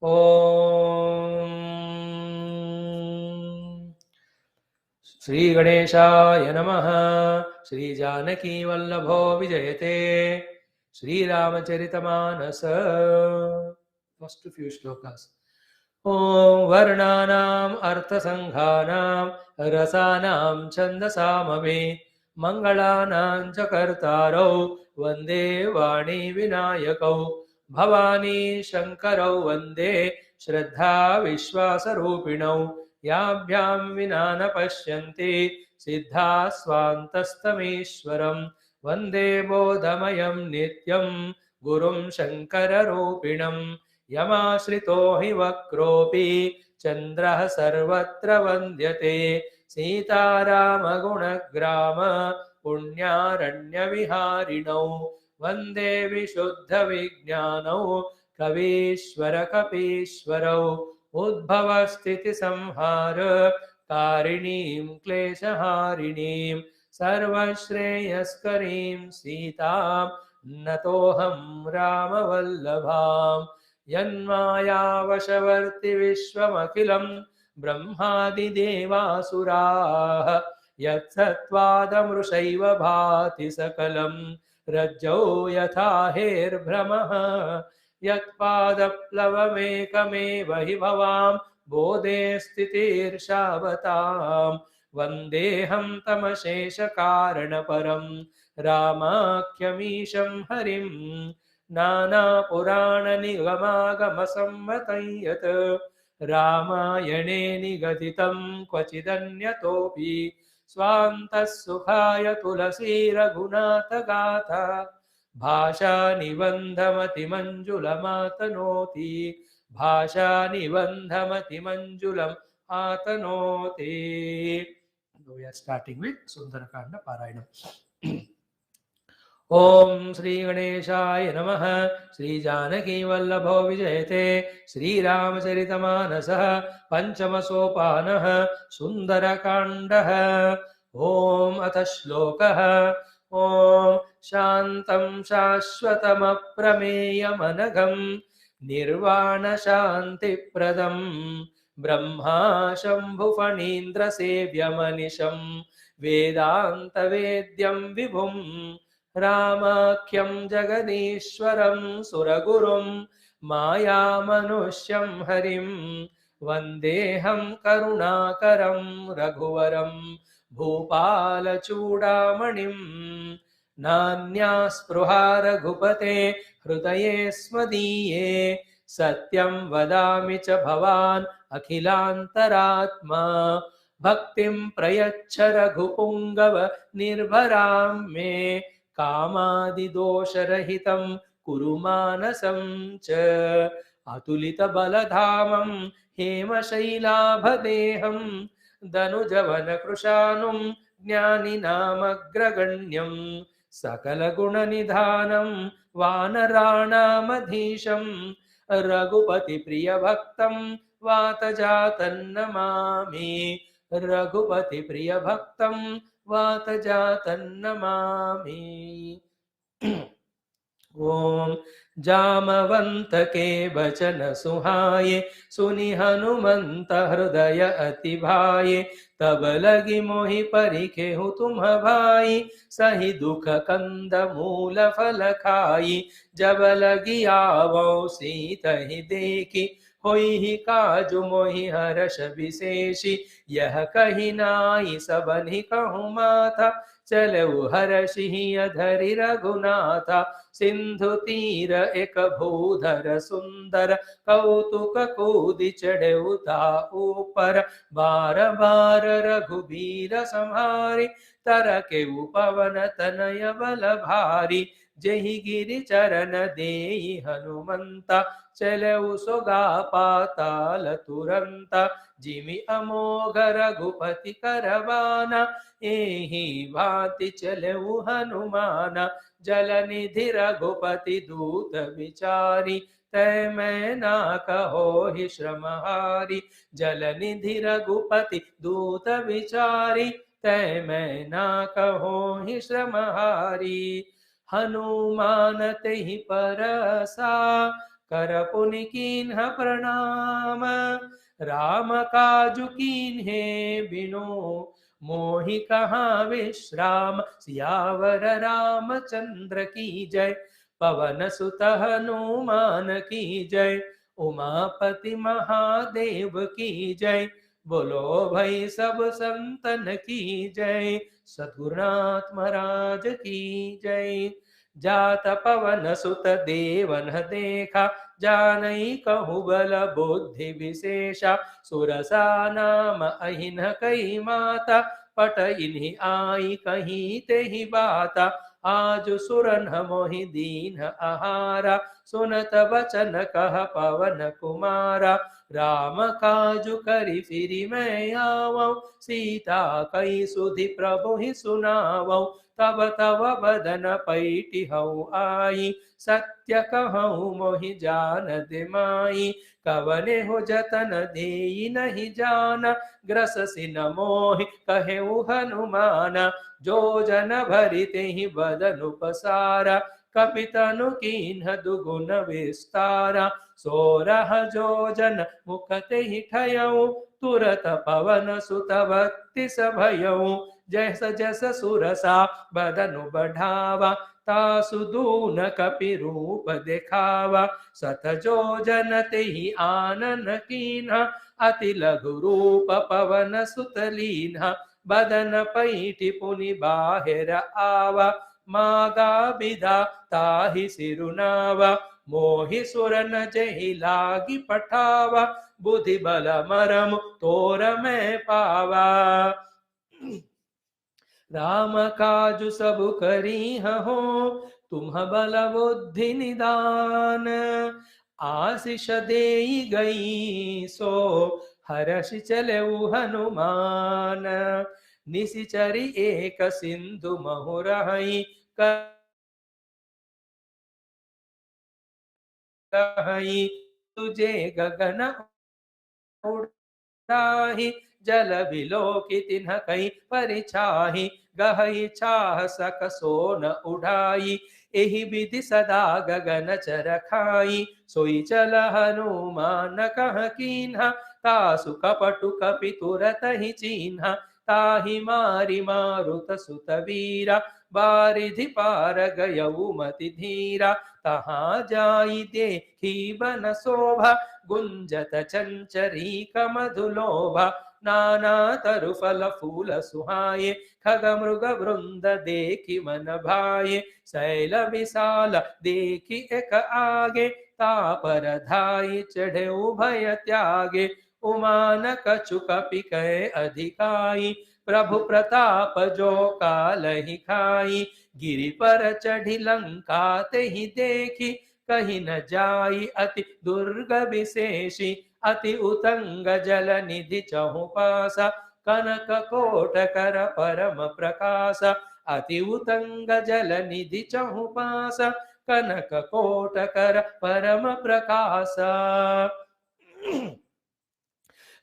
ओम श्री गणेशाय नमः। श्री जानकी वल्लभो विजयते। श्री रामचरितमानस। फर्स्ट फ्यू श्लोकास। ओम वर्णानाम् अर्थसंघानां रसानां छन्दसामपि मंगलानां च कर्तारौ वन्दे वाणी विनायकौ भवानी शंकरौ वन्दे श्रद्धा विश्वासरूपिणौ याभ्यां विना न पश्यन्ति सिद्धा स्वान्तस्तमीश्वरं वन्दे बोधमयं नित्यं गुरुं शङ्कररूपिणम् यमाश्रितो हि वक्रोऽपि चन्द्रः सर्वत्र वन्द्यते सीतारामगुणग्राम पुण्यारण्यविहारिणौ वन्दे विशुद्धविज्ञानौ कवीश्वरकपीश्वरौ उद्भवस्थितिसंहार कारिणीं क्लेशहारिणीं सर्वश्रेयस्करीं सीतां नतोऽहं रामवल्लभाम् यन्मायावशवर्ति विश्वमखिलं ब्रह्मादिदेवासुराः यत्सत्त्वादमृषैव भाति सकलं रज्जौ यथा हेर्भ्रमः यत्पादप्लवमेकमेव हि भवां बोधे स्थितिर्षावतां वन्देऽहं तमशेषकारणपरं रामाख्यमीशं हरिम् नानापुराणनिगमागमसम्मतं यत् रामायणे निगदितं क्वचिदन्यतोऽपि स्वान्तः सुखाय तुलसीरघुनाथगाथा भाषानिबन्धमतिमञ्जुलमातनोति भाषानिबन्धमतिमञ्जुलम् आतनोति. We are starting with Sundarakanda Parayana. ओम श्री गणेशाय नमः। श्री जानकी वल्लभो विजयते। श्री रामचरितमानसः पंचम सोपानः सुंदरकांडः। ओम अथ श्लोकः। ओम शान्तं शाश्वतमप्रमेयमनघं निर्वाणशान्तिप्रदं ब्रह्मा शम्भुफणीन्द्रसेव्यमनिशं वेदान्तवेद्यं विभुं रामाख्यं जगदीश्वरं सुरगुरुं मायामनुष्यं हरिं वन्देऽहं करुणाकरं रघुवरं भूपालचूडामणिम् नान्या स्पृहा रघुपते हृदये स्मदीये सत्यं वदामि च भवान् अखिलान्तरात्मा भक्तिं प्रयच्छ रघुपुङ्गव निर्भरां मे कामादिदोषरहितं कुरु मानसं च अतुलितबलधामं हेमशैलाभदेहं दनुजवनकृशानुं ज्ञानिनामग्रगण्यं सकलगुणनिधानं वानराणामधीशं रघुपतिप्रियभक्तं वातजातन्नमामि रघुपतिप्रियभक्तं वातजातन्नमामि। ओम जामवंतके बचन सुहाये सुनि हनुमंत हृदय अति भाये तब लगी मोहि परिखेहु तुम भाई सही दुख कंद मूल फल खाई जब लगी आवो सीत ही देखी होई ही काजु मोहि हर्ष विशेषी यह कही नाई सबनि कहूँ माथा चलऊ हर्षि अधरि रघुनाथा सिंधु तीर एक भूधर सुंदर कौतुक कूदि चढ़ऊ ता ऊपर बार बार रघुबीर संहारी तरके पवन तनय बल भारी जहि गिरि चरण देई हनुमंता चलऊ सोगा पाताल तुरंता जिमि अमोघ रघुपति करवाना एहि भांति चलऊ हनुमाना जलनिधि रघुपति दूत विचारी तै मैं ना कहो ही श्रमहारी जलनिधि रघुपति दूत विचारी तै मैं ना कहो ही श्रमहारी हनुमान तेहि परसा कर पुनि कीन्ह प्रणाम। राम काजु कीन्हे बिनु मोहि कहाँ विश्राम। सियावर रामचंद्र की जय। पवन सुत हनुमान की जय। उमापति महादेव की जय। बोलो भाई सब संतन की जय। सद्गुरुनाथ महाराज की जय। जात पवन सुत देवन देखा। जानई कहु बल बुद्धि विशेषा। सुरसा नाम अहिन कई माता। पट इन्हीं आई कहीं ते ही बाता। आज सुरन मोहि दीन आहारा। सुनत बचन कह पवन कुमारा। राम काजु करि फिरि मैं आवऊं। सीता कई सुधि प्रभु ही सुनावऊं। तब तब बदन पैठी हऊ आई। सत्य कहूँ मोहि जानत माई। कवने हो जतन देई नहीं जाना। ग्रस सिन मोहि कहेउ हनुमान। जो जन भरि तेहि बदनु पसारा। कपितनु कीन्ह दुगुन विस्तारा। सोरह जो जन मुख तेहि ठयऊ। तुरत पवन सुत बत्तीस भयऊ। जैस जैस सुरसा बदनु बढ़ावा। तासु दून कपि रूप देखावा। सत जो जन तेहि आनन कीन्हा। अति लघु रूप पवन सुत लीन्हा। बदन पैठी पुनि बाहिर आवा। मागा बिधा ताहि सिरुनावा। मोहि सुरन जेहि लागी पठावा। बुद्धि बल मरम तोर मैं पावा। राम काजु सब करी हो। तुम बल बुद्धि निदान। आशीष देई गई सो हर्ष चले हनुमान। निशिचरी एक सिंधु महु रही। कहीं तुझे गगन उड़ाही। जल बिलोकी तिन्ह कहीं परिछाही। गहई छाह सक सोन उड़ाई। एहि विधि सदा गगन चर खाई। सोई चल हनुमान कह कीन्हा। तासु कपटु कपि तुरत ही चीन्हा। ताहि मारि मारुत सुत वीरा। बारिधि पार गयऊ मति धीरा। तहाँ जाई देखी बन शोभा। गुंजत चंचरी मधुलोभा। नाना तरु फल फूल सुहाये। खग मृग वृंद देखी मन भाये। शैल विशाल देखी एक आगे। तापर धाई चढ़े उभय त्यागे। उमान कछु कपि कहे अधिकाई। प्रभु प्रताप जो कालहि खाई। गिरि पर चढ़ी लंका तेहि देखी। कहीं न जाई अति दुर्ग विशेषी। अति उतंग जल निधि चहु पासा। कनक कोट कर परम प्रकाश। अति उतंग जल निधि चहु पासा। कनक कोट कर परम प्रकाश।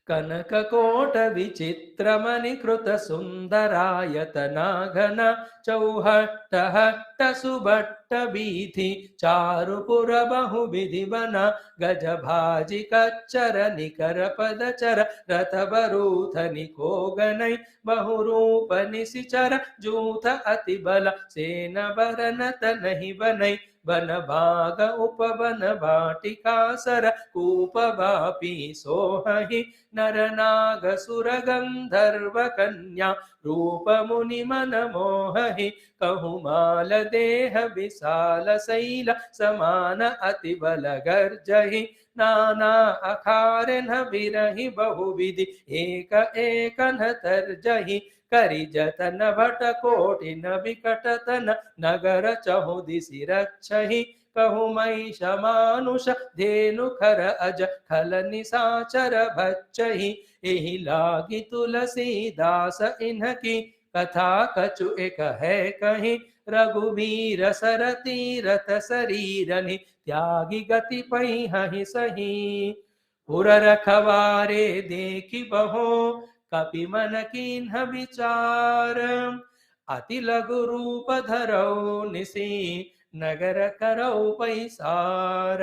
कनक कोट विचित्र मणिकृत सुंदरायतना घन। चौहट्ट हट्ट सुबट्ट बीथि। चारुपुर बहु विधि बना। गज भाजी कच्चर निकर पदचर। रथ बरूथ निको गनई। बहु रूप निशिचर जूथ अति बल। सेन बरनत नहीं बनई। बन भाग उपवन बाटिका सर। कूप बापी सोहहि। नर नाग सुर गंधर्व कन्या। रूप मुनि मन मोहहि। कहु माल देह विशाल शैल। समान अति बल गर्जहि। नाना अखार न बिरहि बहुविधि। एक एक न तर्जहि। करि जतन भट कोटि न बिकट तन। नगर चहु दिसि रक्षहि। कहु महिष मानुष धेनु खर अज। खल निसाचर भक्षहि। एहि लागी तुलसीदास इन्हकी। कथा कछु एक है कहीं। रघुबीर सर तीरथ शरीरनि। त्यागी गति पई सही। पुर रखवारे देखी बहो। कपि मन कीन्ह विचार। अति लघु रूप धरऊ निसी। नगर करऊ पैसार।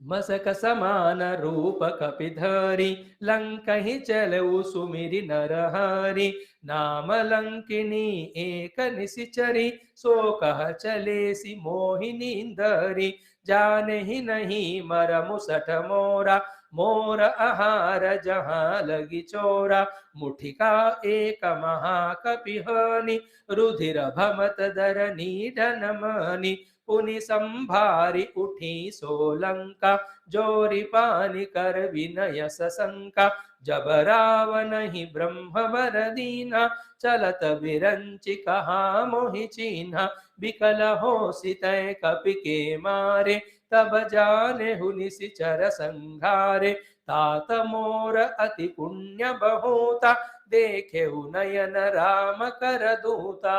मसक समान रूप कपिधरी लंकहि चलऊ सुमिरि नरहरि नाम लंकिनी एक निशिचरी सो कह चले सी मोहिनी इंदरी जाने ही नहीं मरमु सठ मोरा मोर आहार जहाँ लगी चोरा मुठिका एक महाकपिहनि रुधिर भमत धरनी धनमनि पुनि संभारी उठी सोलंका जोरी पानी कर विनय सशंका जब रावण ही ब्रह्म वर दीना चलत बिरंचि कहा मोहि चीन्हा बिकल हो सितय कपि के मारे तब जाने हुनि सिचर संघारे तात मोर अति पुण्य बहुता देखे नयन राम कर दूता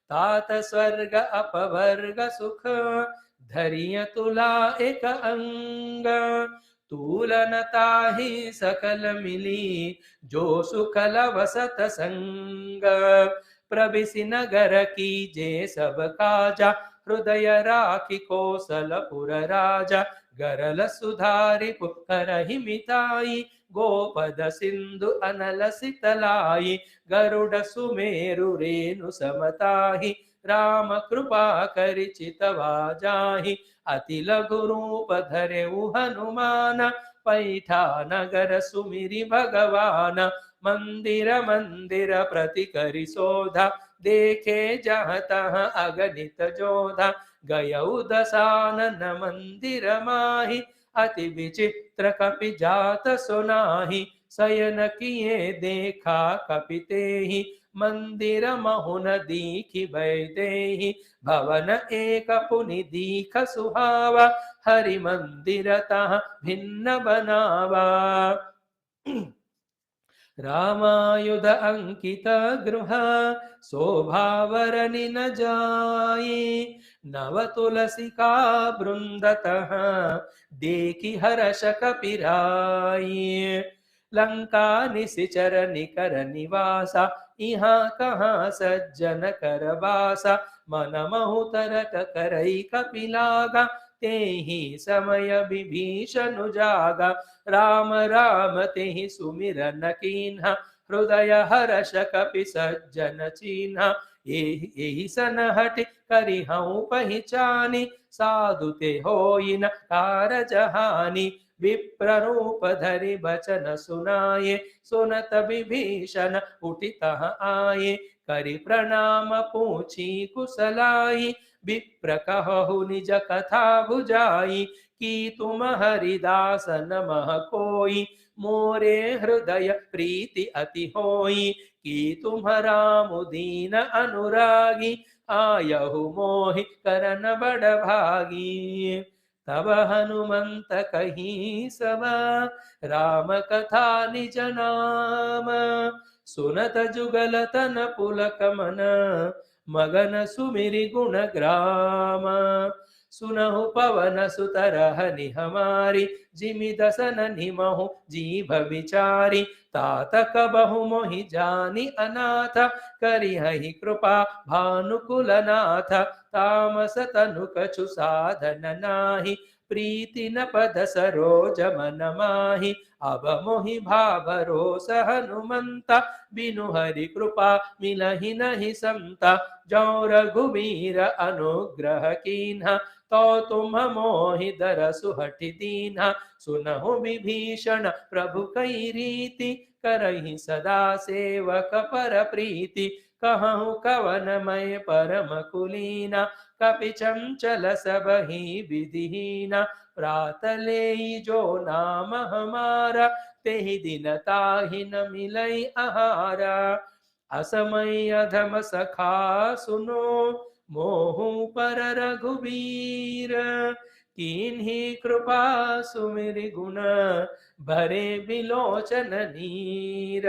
तात स्वर्ग अपवर्ग सुख धरिय तुला एक अंग तूलन ताहि सकल मिली जो सुखल वसत संग प्रबिसि नगर की जे सब काजा हृदय राखी कौशलपुर राजा गरल सुधारि पुकर मिताई गोपद सिंधु अनल सितलाई गरुड़ सुमेरु रेणु समताहि राम कृपा करि चितवा जाहि अति लघु रूप धरेउ हनुमान पैठा नगर सुमिरि भगवान मंदिर मंदिर प्रति करि शोधा देखे जहाँ तहाँ अगणित जोधा गयउ दसानन मंदिर माहि अति विचित्र कपि जात सुनाहि शयन किए देखा कपि तेहि मंदिर महुन दीखि बैदेहि भवन एक पुनि दीख सुहावा हरि मंदिर तहाँ भिन्न बनावा रामायुध अंकित गृह शोभावरनि न जाई नव तुलसिका बृंदतः देखि हर्ष कपिराई लंका निशिचर निकर निवासा यहाँ कहाँ सज्जन कर बासा मन महु तरक करई कपिलागा तेहि समय विभीषण जागा राम राम तेहि सुमिरन कीन्हा हृदय हर्ष कपि सज्जन चीन्हा एहि सन हटि करिहउ पहिचानी साधु ते होई न कारज हानि विप्र रूप धरि बचन सुनाये सुनत विभीषण उठि तह आये करि प्रणाम पूछी कुशलाई विप्र कहु निज कथा बुझाई कि तुम हरिदास नमः कोई मोरे हृदय प्रीति अति होई कि तुम राम दीन अनुरागी आयहु मोहि करन बड़ भागी तब हनुमंत कही सब राम कथा निज नाम सुनत जुगल तन पुलक मन मगन सुमिरि गुण ग्राम सुनहु पवन सुत रहनि हमारी जिमि दसन निमहु जीभ विचारी तात कबहु मोहि जानि अनाथ करिहहि कृपा भानुकुलनाथ तामस तनु कछु साधन नाही प्रीति न पद सरोज मन माहि अब मोहि भावरोस हनुमंता बिनु हरि कृपा मिलहि नहीं संता जौ रघुबीर अनुग्रह कीन्हा तो तुम मोहि दरसु हठि दीन्हा सुनहु विभीषण प्रभु कई रीति करहि सदा सेवक पर प्रीति कहूँ कवन मय परम कुलीना कपि चंचल सबहि विधिहीना प्रात लेई जो नाम हमारा तेहि दिन ताहि न मिलई आहारा असमय अधम सखा सुनो मोहु पर रघुबीर कीन्ही कृपा सुमिरि गुण भरे बिलोचन नीर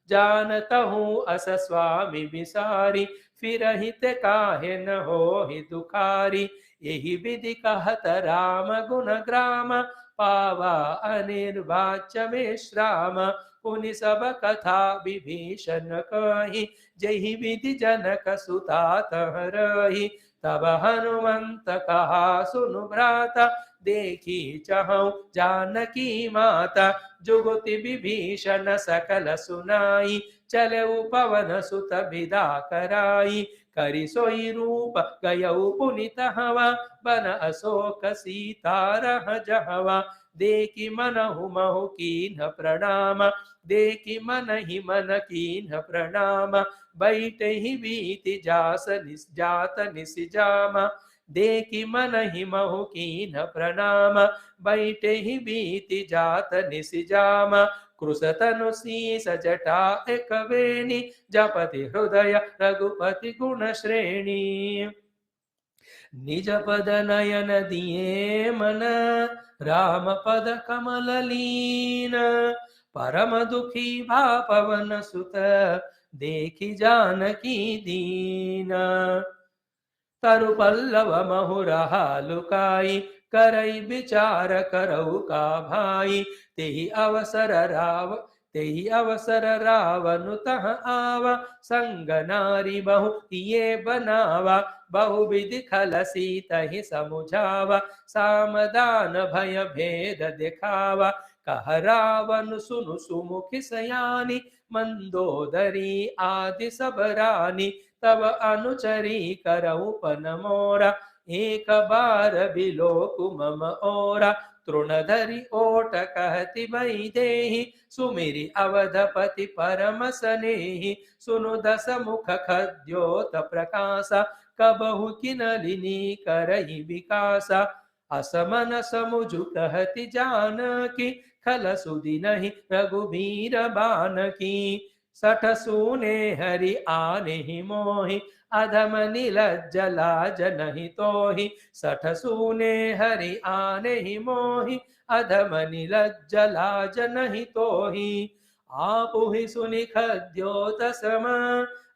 जानतहु अस स्वामी बिसारी फिरहित काहे न होहि दुखारी यही विधि कहत राम गुण ग्राम पावा अनिर्वाच्य विश्राम पुनि सब कथा विभीषण कही जहि विधि जनक सुता तह रही तब हनुमंत कहा सुनु भ्राता, देखी चहु जानकी माता। जुगति विभीषण सकल सुनाई, चलऊ पवन सुत बिदा कराई। करि सोई रूप गयऊ पुनित हवा, बन अशोक सीता रह जहवा। देखि मनहु महु कीन्ह प्रणाम, देखि मनहि मन कीन्ह प्रणाम। बैठहि बीति जात निसिजामा, देखि मनहि महु कीन्ह प्रणाम। बैठहि बीति जात निसिजामा, कृशतनु शीस जटा एक वेणी। जपति हृदय रघुपति गुण श्रेणी। निज पद नयन दिए मन, राम पद कमल लीन। परम दुखी भा पवन सुत, देखि जानकी दीन। तरु पल्लव महुरहा लुकाई, करई विचार करऊ का भाई। तेहि अवसर रावनु तह आवा, संग नारी बहु किए बनावा। बहु विधि खल सीतहि समुझावा, सामदान भय भेद दिखावा। कह रावण सुनु सुमुखि सयानी, मंदोदरी आदि सब रानी। तब अनुचरी करऊ पन मोरा, एक बार बिलोकु मम ओरा। तृणधरि ओट कहति भई देहि, सुमिरि अवधपति परम सनेहि। सुनु दस मुख खद्योत प्रकाशा, कबहु किनलिनी करहि विकासा। असमन समुझु कहति जानकी, खल सुदिनहि रघुबीर बानकी। सठ सूने हरि आनेहि मोहि, अधम नीलज्ज लाज नहीं तोहि। सठ सूने हरि आनेहि मोहि, अधम नीलज्ज लाज नहीं तोहि। आपुहि सुनि खद्योत सम,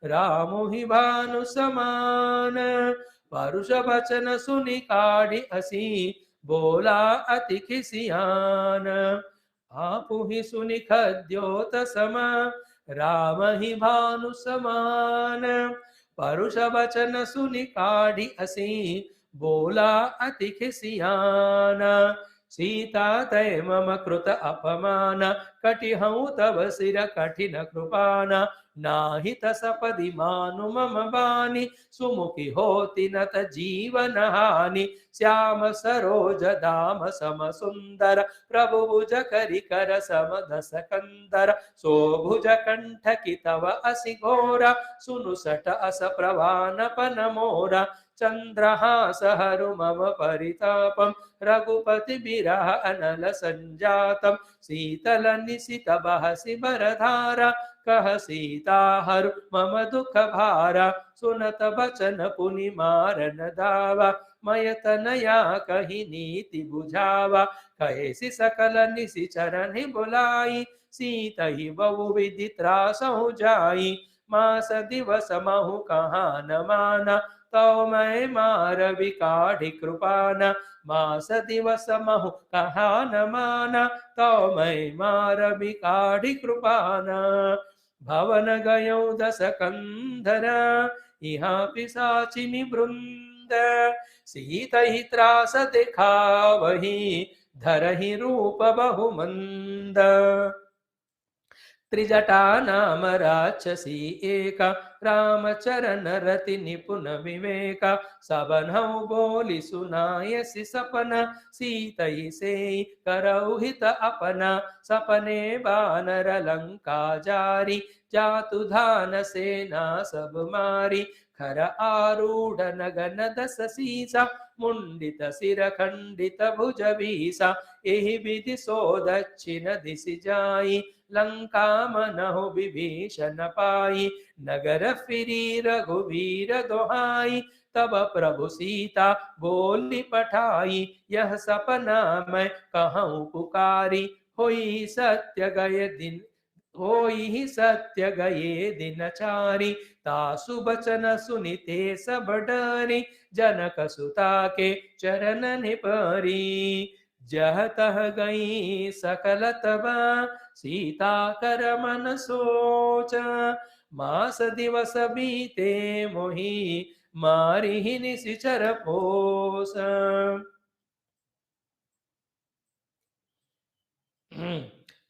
रामु ही भानु समान। परुष बचन सुनि काढ़ी असी, बोला अति खिसियान। आपुहि सुनि खद्योत सम, राम ही भानु समान। परुष वचन सुनि काढ़ी असी, बोला अति खिसियान। सीता तय मम कृत अपमान, कटिहऊँ तब सिर कठिन कृपान। नाहित सपदि मानु मम बानी, सुमुखी होति नत जीवन हानि। श्याम सरोज दाम सम सुंदर, प्रभु भुज करि कर सम दस कंदर। सोभुज कंठ की तव असि घोरा, सुनु सट अस प्रवान पन मोरा। चंद्रहास हरु मम परितापम, रघुपति बिरह अनल संजातम। शीतल निशित बहसि बरधारा, कह सीता हरु मम दुख भारा। सुनत बचन पुनि मारन धावा, मय तनया कही नीति बुझावा। कहेसि सकल निशिचरनि बुलाई, सीत ही बहु विधि त्रासहु जाई। मास दिवस महु कहाँ न माना, तो मैं मार विकाढ़ी कृपाना। मास दिवस महु कहाँ न माना, तो मैं मार विकाढ़ी कृपाना। भवन गयो दस कंधर, यहाँ पिशाचिनी वृंद। सीत ही त्रास दिखावही, धरहि रूप बहुमंद। त्रिजटा नाम राक्षसी एका, रामचरण रति निपुण विवेका। सबनहु बोली सुनायसि सपना, सीतहि से करऊ हित अपना। सपने बानर लंका जारी, जातु धान सेना सब मारी। खर आरूढ़ नगन दस सीसा, मुंडित सिर खंडित भुज बीसा। एहि विधि सो दक्षिण दिशि जाई, लंका मनहु विभीषण पाई। नगर फिरी रघुवीर दोहाई, तब प्रभु सीता बोली पठाई। यह सपना मैं कहूँ पुकारी, होई सत्य गए दिन, होई सत्य गए दिन चारी। तासु बचन सुनिते सब डरी, जनक सुता के चरण निपरी। जह तह गई सकल तबा, सीता कर मन सोच। मास दिवस बीते मोहि, मारी ही निशिचर पोस।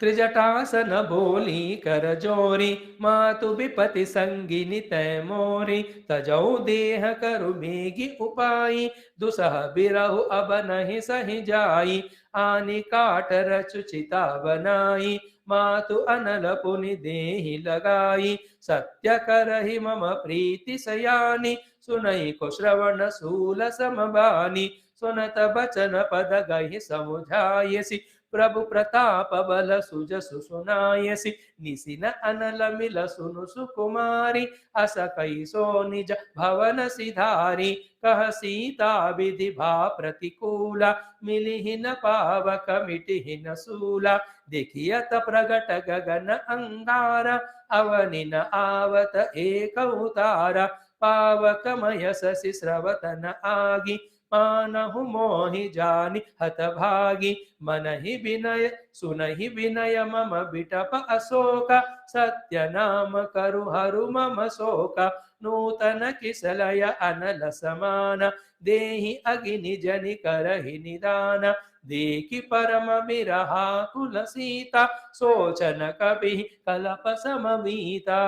त्रिजटासन बोली कर जोरी, मातु विपति संगिनी तय मोरी। तजौ देह करु मेघि उपाई, दुसह बिरहु अब नहीं सही जाई। आनि काट रचु चिता बनाई, मातु अनल पुनि देहि लगाई। सत्य करहि मम प्रीति सयानी, सुनई को श्रवण सूल समबानी। सुनत बचन पद गहि समुझायसि, प्रभु प्रताप बल सुजसु सुनायसि। निसिन अनल मिल सुनु सुकुमारी, अस कैसो निज भवन सिधारी। कह सीता विधि भा प्रतिकूला, मिलिहि न पावक मिटिहि न सूला। देखियत प्रगट गगन अंगारा, अवनि न आवत एक उतारा। पावक मय शशि स्रवतन आगी, मानहु मोहि जानि हतभागी। मनहि विनय सुनहि विनय मम बिटप अशोक, सत्य नाम करु हरु मम शोक। नूतन किसलय अनल समान, देहि अगिनि जनि करहि निदान। देखि परम बिरहा कुल सीता, सोचन कपि कलप समवीता।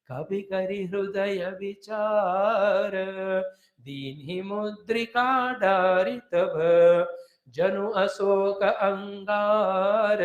कवि करि हृदय विचार, दीन्हि मुद्रिका डारि तब। जनु अशोक अंगार,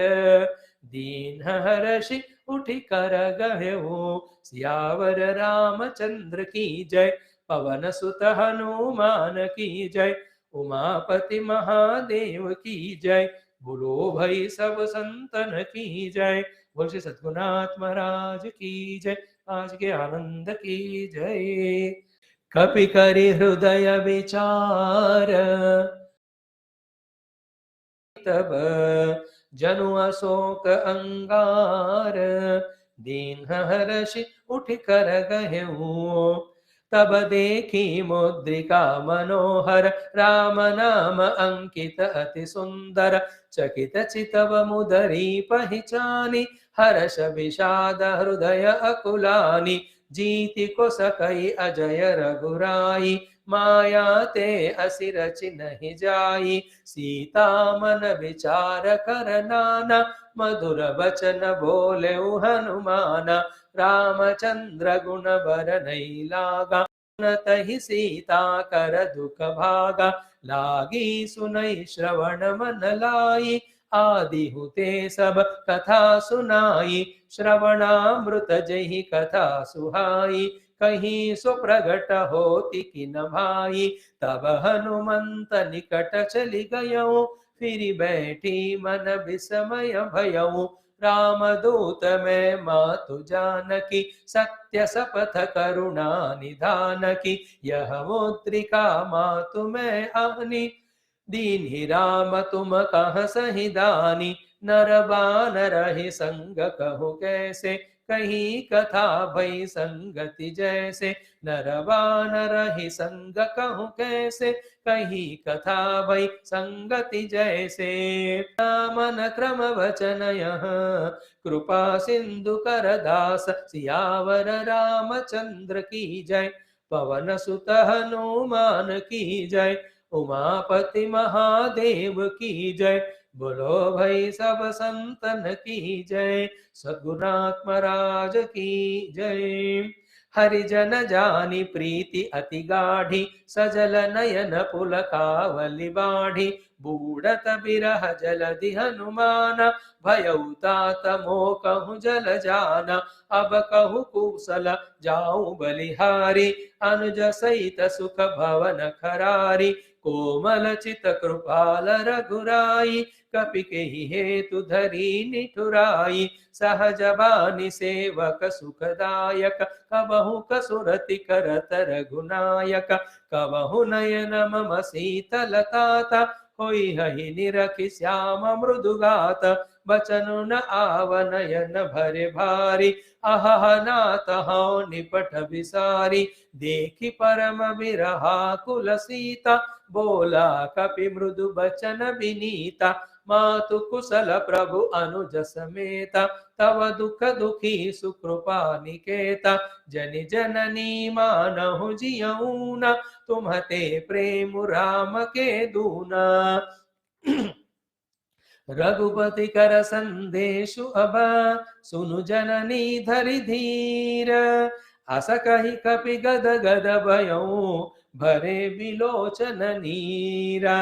दीन हर्षि उठि कर गह्यो। सियावर रामचंद्र की जय, पवन सुत हनुमान की जय। उमापति महादेव की जय, बोलो भाई सब संतन की जय। बोल श्री सद्गुरुनाथ महाराज की जय। आज के आनंद की जय। कपि करि हृदय विचार, तब जनु अशोक अंगार। दीन हर्षि उठ कर गह्यो, तब देखी मुद्रिका मनोहर। राम नाम अंकित अति सुंदर, चकित चितव मुदरी पहिचानी। हर्ष विषाद हृदय अकुलानी, जीति को सकई अजय रघुराई। माया ते असि रचि नहीं जाई, सीता मन विचार कर नाना। मधुर बचन बोले हनुमान, रामचंद्र गुण बर नहीं लागा। तहि सीता कर दुख भागा, लागी सुनई श्रवण मन लाई। आदि हुते सब कथा सुनाई, श्रवणामृत जहि कथा सुहाई। कहीं सो प्रगट होति किन भाई, तब हनुमंत निकट चलि गयो। फिर बैठी मन विस्मय भयउ, रामदूत में मातु जानकी। सत्य सपथ करुणा निधान की, यह मुद्रिका मातु में आनी। दीन ही राम तुम कह सही दानी, नर बानर ही संग कहु कैसे। कहीं कथा भई संगति जैसे, नर बानर ही संग कहु कैसे। कहीं कथा भई संगति जैसे। मन क्रम वचन यह, कृपा सिंधु कर दास। सियावर रामचंद्र की जय, पवन सुत हनुमान की जय। उमापति महादेव की जय, बोलो भाई सब संतन की जय। सद्गुरुनाथ महाराज की जय। हरिजन जानी प्रीति अति गाढ़ी, सजल नयन पुलकावली बाढ़ी। बूढ़त बिरह जलधि हनुमान, भयउ तात मोह कहूँ जल जाना। अब कहूँ कुशल जाऊं बलिहारी, अनुज सहित सुख भवन खरारी। कोमल चित कृपाल रघुराई, कपि केहि हेतु धरी निठुराई। सहज बानी सेवक सुखदायक, कबहु कसुरति करत रघुनायक। कबहु नयन मम शीतलताता, होई हहि निरखि श्याम मृदुगात। बचनु न आव नयन भरे भारी, अहह नाथ हौ निपट विसारी। देखि परम बिरहा कुल सीता, बोला कपि मृदु बचन विनीता। मातु कुशल प्रभु अनुज समेता, तव दुख दुखी सुकृपा निकेता, जनि जननी मानहु जियऊ न, तुम्हते प्रेम राम के दूना। रघुपति कर संदेशु अब, सुनु जननी धरि धीर, अस कहि कपि गद गद भयऊ, भरे बिलोचन नीरा।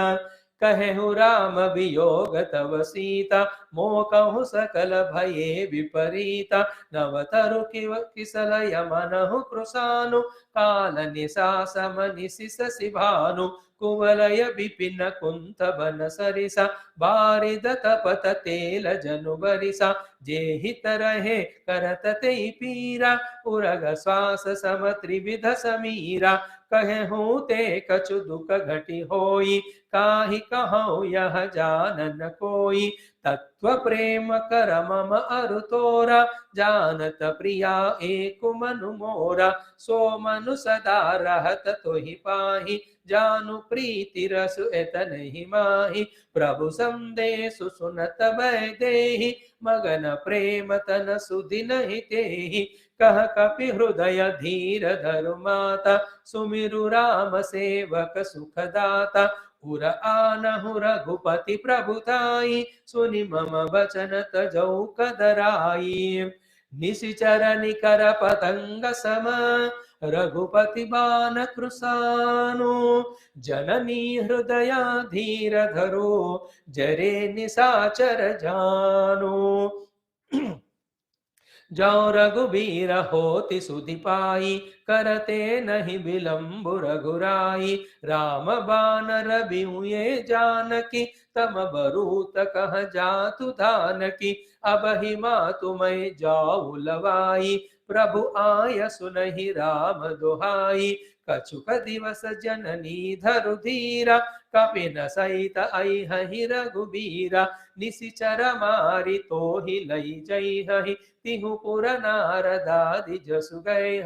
कहेहु राम वियोग तव सीता, मोह कहु सकल भये विपरीता। नव तरु किसलय मनहु कृसानु, काल निसा समनिसि शशि भानु। कुवलय विपिन कुंत बन सरिसा, बारिद तपत तेल जनु बरिसा। जेहि तरहे करत तेहि पीरा, उरग श्वास सम त्रिविध समीरा। कहेहु ते कछु दुख घटी होई, काहि कहूँ यह जानन कोई। तत्व प्रेम कर मम अरु तोरा, जानत प्रिया एक मनु मोरा। सो मनु सदा रहत तोहि पाहि, जानु प्रीति रसु एतनहि माहि। प्रभु संदेशु सुनत भय देहि, मगन प्रेम तन सुदिनहि तेहि। कह कपि हृदय धीर धरु माता, सुमिरु राम सेवक सुखदाता। उर आनहु रघुपति प्रभुताई, सुनि मम वचन तजौ कदराई। निशिचर निकर पतंग सम, रघुपति बान कृसानु। जननी हृदय धीर धरो, जरे निसाचर जानो। जो रघुबीर होति सुधि पाई, करते नहीं विलंब रघुराई। राम बानर बिहुए जानकी, तम बरूत कह जातु धानकी। अब ही मातु मैं जाऊ लवाई, प्रभु आय सुनहि राम दुहाई। कछुक दिवस जननी धरु धीरा, कपिन सहित अइहहि रघुबीरा। निशिचर मारि तोहि लई जइहहि, तिहु पुर नारदादि जसु गए।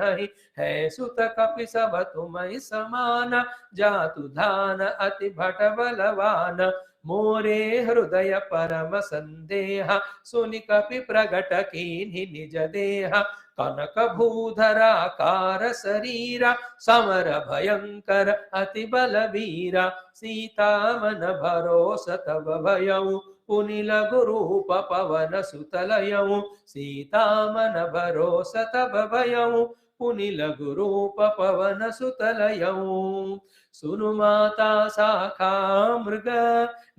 है सुत कपि सब तुमहि समाना, जातु धान अति भट बलवान। मोरे हृदय परम संदेह, सुनि कपि प्रगट कीन्हि निज देह। कनक भूधरा कार शरीरा, समर भयंकर अति बलवीरा। सीता मन भरोस तब भयऊ, पुनि लघु रूप पवन सुतलयऊ। सीता मन भरोस तब भयऊ, पुनि लघु रूप पवन सुतलयऊ। सुनु माता शाखा मृग,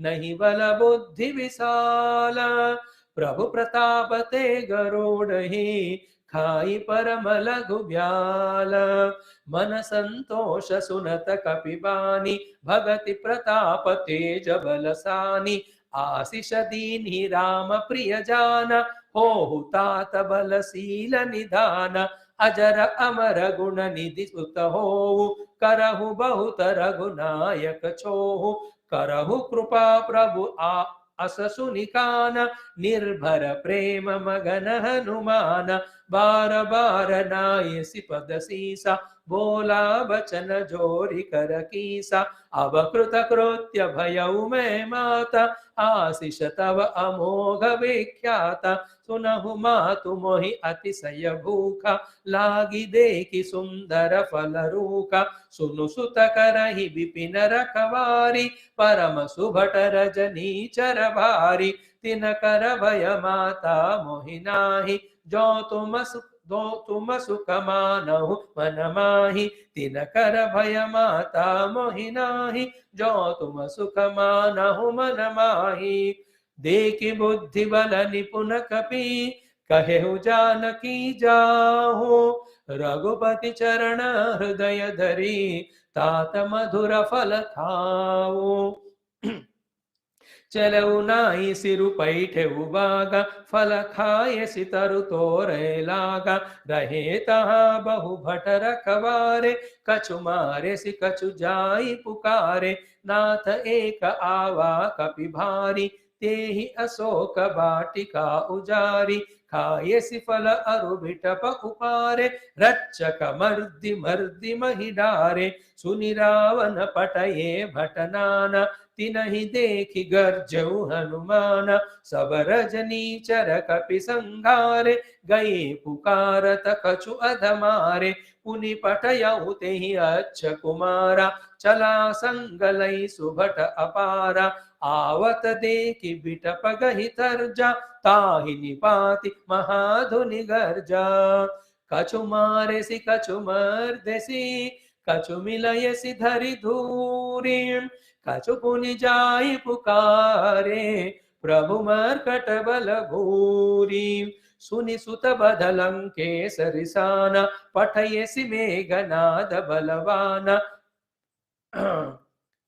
नहीं बल बुद्धि विशाल। प्रभु प्रताप ते गरुड़हि, खाई परम लघु ब्याल। मन संतोष सुनत कपिबानी, भगति प्रताप तेज बलसानी। आशीष दीन्हि राम प्रिय जान, होहु तात बलशील निधान। अजर अमर गुण निधि सुत होहु, करहु बहुत रघुनायक छोहु। करहु कृपा प्रभु अस सुनिकान, निर्भर प्रेम मगन हनुमान। बार बार नायसि पद सीसा, बोला बचन जोरि कर कीसा। अब कृत कृत्य भयउ मैं माता, आशीष तव अमोघ विख्याता। सुनहु मातु मोहि अतिशय भूखा, लागी देखि सुंदर फल रूखा। सुनु सुत करहि विपिन रखवारी, परम सुभट रजनी चर भारी। तिन कर भय माता मोहि नाही, जो तुम सुख मानहु मन माहि। तिन कर भय माता मोहि नाही, जो तुम सुख मानहु मन माहि। देखि बुद्धि बल निपुन कपि, कहेहु जानकी जाहु। रघुपति चरण हृदय धरि, तात मधुर फल खाऊ। चलऊ नाई सिरु पैठेऊ बागा, फल खाए सितरु तोरे लागा। रहे तहाँ बहु भट रखवारे, कछु मारे सि कछु जाई पुकारे। नाथ एक आवा कपि भारी, तेहि अशोक वाटिका उजारी। खाए सि फल अरु बिटप उपारे, रक्षक मर्दि मर्दि महि डारे। सुनि रावण पटये भट नाना, तिनहि देखि गर्जऊ हनुमान, सब रजनी चर कपि संघारे, गए पुकारत कछु अधमारे, पुनि पटयऊ तेहि अच्छ कुमारा, चला संग लई सुभट अपारा, आवत देखि बिटप गहि तर्जा, ताहि निपाति महाधुनि गर्जा, कछु मारेसि कछु मर्देसि, कछु मिलयसि धरि धूरि, कछु पुनि जाई पुकारे, प्रभु मर्कट बल भूरि, सुनि सुत बदलंकेश रिसाना, पठयसि मेघनाद बलवाना,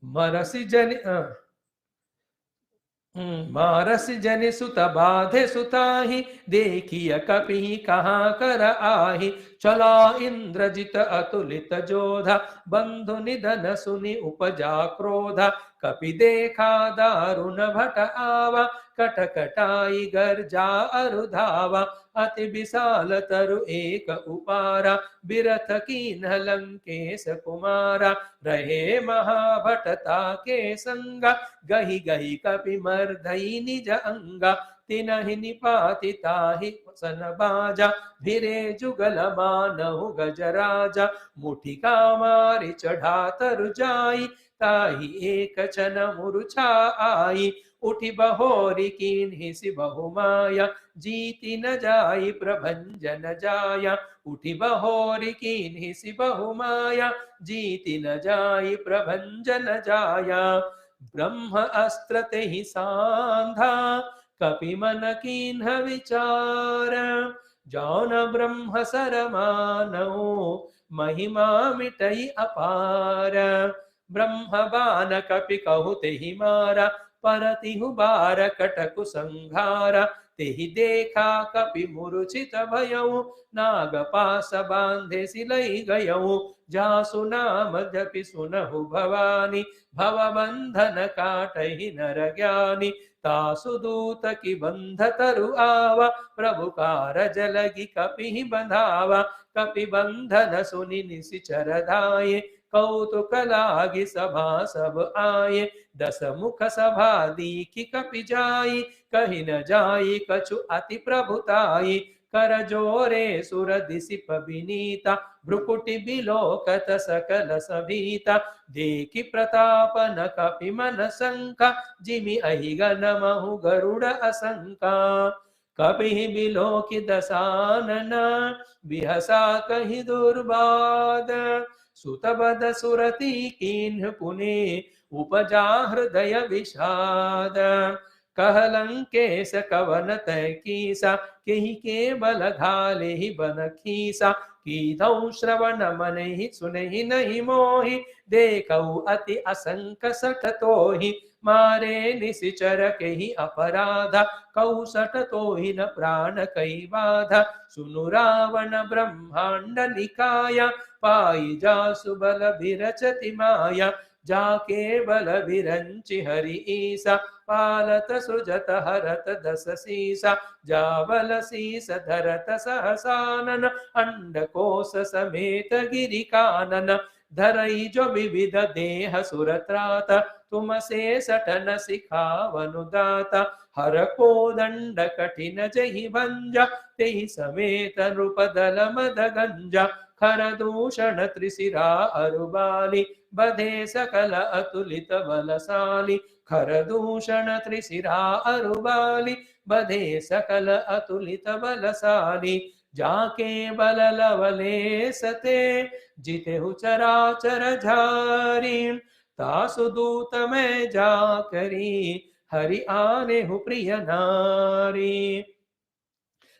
मरसि जनि मारस जनि सुत बाधे सुताहि, देखिय कपि कहाँ कर आहि, चला इंद्रजित अतुलित जोधा, बंधु निधन सुनि उपजा क्रोधा, कपि देखा दारुण भट आवा, कटकटाई गर्जा अरुधावा, अति विशाल तरु एक उपारा, बिरथ कीन्ह लंकेश कुमारा, रहे महाभटता के संगा, गहि गहि कपि मर्दई निज अंगा, तिनहि निपाति ताहि सन बाजा, भिरे जुगल मानहु गजराजा, मुठिका मारि चढ़ा तरु जाई, ताहि एक छन मूर्छा आई, उठि बहोरी कीन्हि सि बहुमाया, जीति न जाई प्रभंजन जाया, उठि बहोरी कीन्हि सि बहुमाया, जीति न जाई प्रभंजन जाया, ब्रह्म अस्त्र तेहि सांधा, कपि मन कीन्ह विचार, जौन ब्रह्म सरमानऊ, महिमा मिटई अपार, ब्रह्म बान कपि कहु तेहि मारा, परतिहु बार कटकु संघारा, तेहि देखा कपि मूर्छित भयऊ, नाग पास बांधे सिलई गयऊ, जासु नाम जपि सुनहु भवानी, भव बंधन काटहि नर ज्ञानी, तासु दूत की बंध तरु आवा, प्रभु कारज लगी कपि बंधावा, कपि बंधन सुनि निशिचर धाये, कौतुक लागी सभा सब आये, दस मुख सभा दीखि कपि जाई, कहि न जाई कछु अति प्रभुताई, कर जोरे सुर दिसिप विनीता, भ्रुकुटि बिलोकत सकल सभीता, देखि प्रताप न कपि मन शंका, जिमि अहिगन महु गरुड़ असंका, कपि बिलोकि दसानन, बिहसा कहि दुर्बाद, सुतबद सुरति कीन्ह पुनि, उपजा हृदय विषाद, कहलंकेश कवन तय कीसा, केहि के बल घाले ही बन खीसा, कीधौ श्रवण मनहि सुनहि नहीं मोहि, देखौ अति असंक सठ तोहि, मारे निशिचर केहि अपराधा, कौ सठ तोहि न प्राण कई बाधा, सुनु रावण ब्रह्मांड निकाया, पाई जासु बल विरचति माया, जाके बल विरंचि हरि ईसा, पालत सृजत हरत दस सीसा, जावल शीस धरत सहसानन, अंडकोश समेत गिरि कानन, धरई जो विविध देह सुरत्रात, तुम से सटन सिखावनु दाता, हर को दंड कठिन जहि भंजा, तेहि समेत नृपदल मद गंजा, खर दूषण त्रिशिरा अरुबाली, बधे सकल अतुलित बलशाली, खर दूषण त्रिशिरा अरुबाली, बधे सकल अतुलित बलशाली, जाके बल लवले सते, जितेहु चराचर झारी, तासु दूत में जाकरी, हरि आने हूँ प्रिय नारी,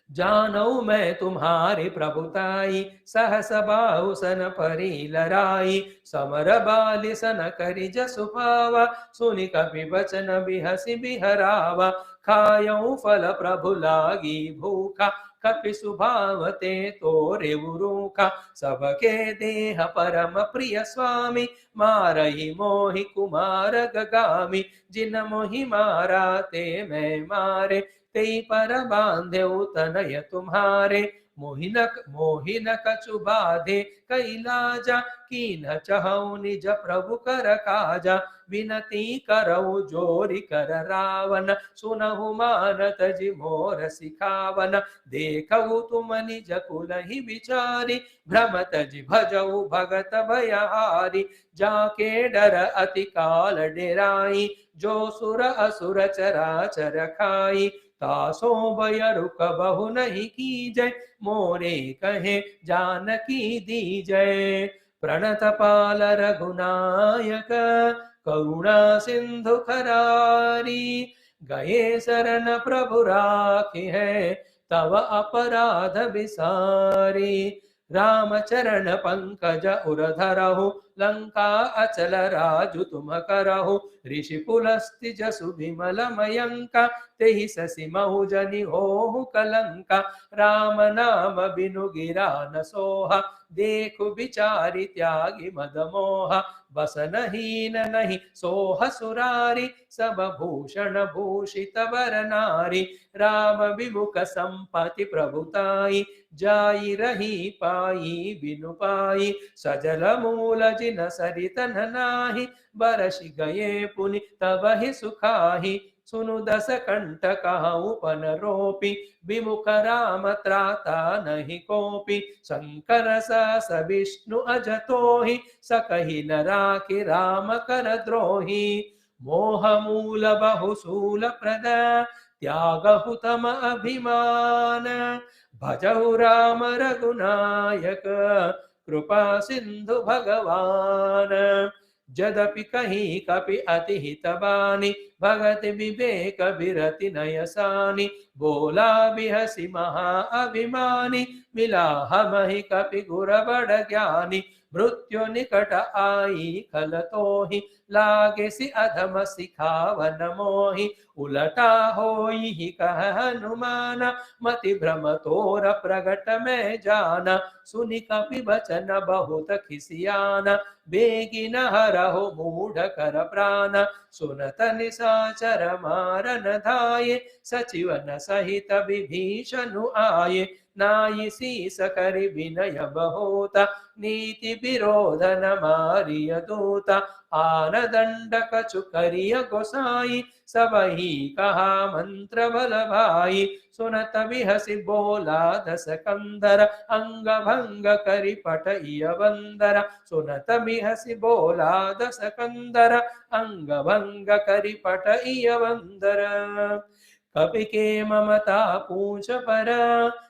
जानऊ मैं तुम्हारी प्रभुताई, सहस बाहु सन परी लराई, समर बालि सन करि जसु पावा, सुनि कपि बचन बिहसि बिहरावा, खायऊ फल प्रभु लागी भूखा, कपि सुभावते तोरे रूखा, सबके देह परम प्रिय स्वामी, मारहि मोहि कुमार गगामी, जिन मोहि मारा ते मैं मारे, तेई पर बांधेउ तनय तुम्हारे, मोहिन कछु बाधे कैलाजा, कीन चहु निज प्रभु कर काजा, विनती करऊ जोरी कर रावण सुनहु मानत जी मोर सिखावन देखऊ तुम निज कुल ही विचारी भ्रमत जी भजऊ भगत भयहारी जाके डर अति काल डेराई जो सुर असुर चराचर खाई तासो भय रुक बहु नहीं कीजय मोरे कहे जानकी दीजय प्रणत पाल रघुनायक करुणा सिंधु खरारी गए शरण प्रभु राखी है तव अपराध विसारी रामचरण पंकज उर धरहु लंका अचल राजु तुम करहु ऋषि पुलस्ति जसु विमल मयंका तेहि ससि महु जनि होहु कलंका राम नाम बिनु गिरा न सोहा देखु विचारि त्यागी मद मोहा बसन हीन नहीं सोह सुरारी सब भूषण भूषित वर नारी राम विमुख संपति प्रभुताई जाई रही पाई बिनु पाई सजल मूल जिन सरित नाही बरसि गए पुनि तब ही सुखाही सुनु दस कंठ कहाऊ पन रोपी विमुख राम त्राता नहीं कोपी शंकर सास विष्णु अजतोहि सकहि न राखि राम कर द्रोही मोह मूल बहुसूल प्रद त्यागहु तम अभिमान भजहु राम रघुनायक कृपा सिंधु भगवान जदपि कहीं कपि अति हित बानी भगत विवेक बिरति नयसानी बोला बिहसी महा अभिमानी मिला हमहि कपि गुर बड़ ज्ञानी मृत्यु निकट आई खल तोहि लागे सि अधम सिखावन मोहि उलटा होई ही कह हनुमान मति भ्रम तोर प्रगट में जाना सुनि कपि बचन बहुत खिसियाना बेगिन हरहु मूढ़ कर प्राण सुनत निशाचर मारन धाये सचिवन सहित विभीषणु आये नाई शीस करि विनय बहोता नीति विरोधन मारिय दूता आन दंड कछु करिय गोसाई सबही कहा मंत्र बल भाई सुनत बिहसि बोला दस कंदर अंग भंग करि पटइय बंदर सुनत बिहसि बोला दस कंदर अंग भंग करि पटइय बंदर कपि के ममता पूछ पर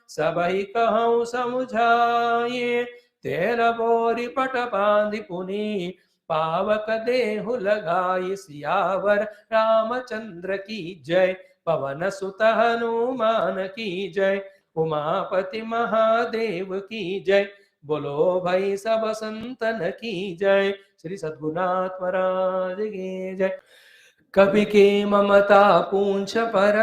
सबहि कहूँ समुझाये तेल बोरी पट बांधि पुनि पावक देहु लगाई सियावर रामचंद्र की जय पवन सुत हनुमान की जय उमापति महादेव की जय बोलो भाई सब संतन की जय श्री सद्गुरुनाथ महाराज की जय कवि के ममता पूंछ पर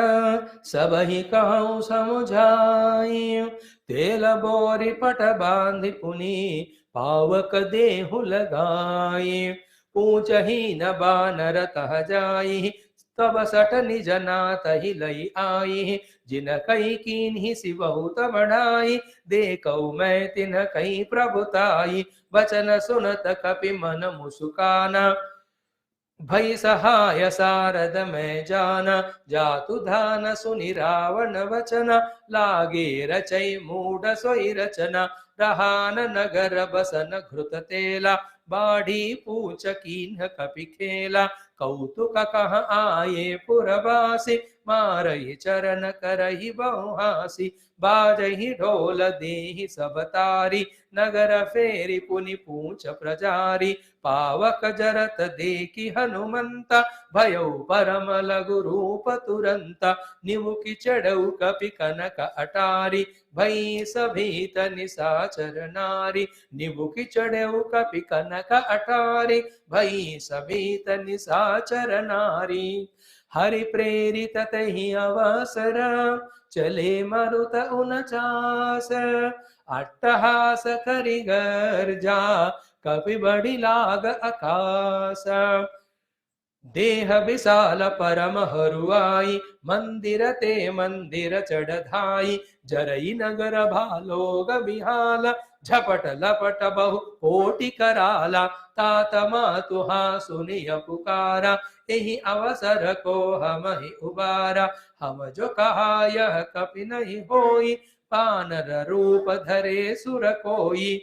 सबहि कहूँ समुझाई तेल बोरी पट बांधि पुनि पावक देहु लगाई पूछ ही न बानर तह जाई तब सट निज नाथ ही लई आई जिन कई कीन्ही सि बहुत बढ़ाई देखऊ मैं तिन कई प्रभुताई वचन सुनत कपि मन मुसुकाना भई सहाय सारद में जाना जातु धान सुनि रावण वचन लागे रचई मूढ़ सोई रचना रहान नगर बसन घृत तेला बाढ़ी पूछ कीन्ह कपि खेला कौतुक कह आये पुरवासी मारहि चरण करहि बहुहासी बाजहि ढोल देहि सब तारी नगर फेरि पुनि पूछ प्रजारी पावक जरत देखि हनुमंता भयो परम लघु रूप तुरंता निमुखि चढ़ऊ कपि कनक अटारी भई सभीत निशाचर नारी निमुखि चढ़ऊ कपि कनक अटारी भई सभीत निशाचर नारी हरि प्रेरित तहि अवसर चले मरुत 49 अट्टहास करि गर्जा कपि बड़ी लाग आकाश देह विशाल परम हरुआई, मंदिर ते मंदिर चढ़धाई, जरई नगर भालोग बिहाला, झपट लपट बहु कोटि कराला, तात मातुहा सुनिय पुकारा, यही अवसर को हम ही उबारा, हम जो कहा यह कपि नहीं होई, पानर रूप धरे सुर कोई।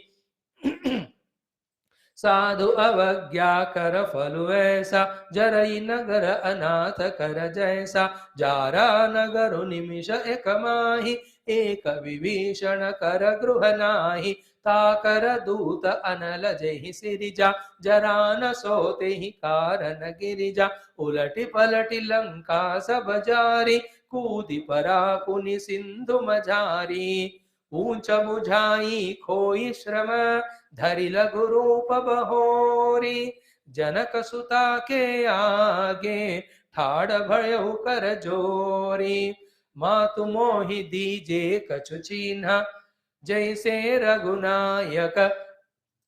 साधु अवज्ञा कर फल वैसा, जरई नगर अनाथ कर जैसा, जारा नगर निमिष एक माही, एक विभीषण कर गृह नाही, ताकर दूत अनल जहि सिरिजा, जरा न सोते ही कारण गिरिजा, उलटी पलटी लंका सब जारी, कूदी परा पुनि सिंधु मझारी, ऊंच बुझाई खोई श्रम, धरि लघु रूप बहोरी, जनक सुता के आगे ठाड़ भयउ कर जोरी, मातु मोहि दीजे कछु चीन्हा, जैसे रघुनायक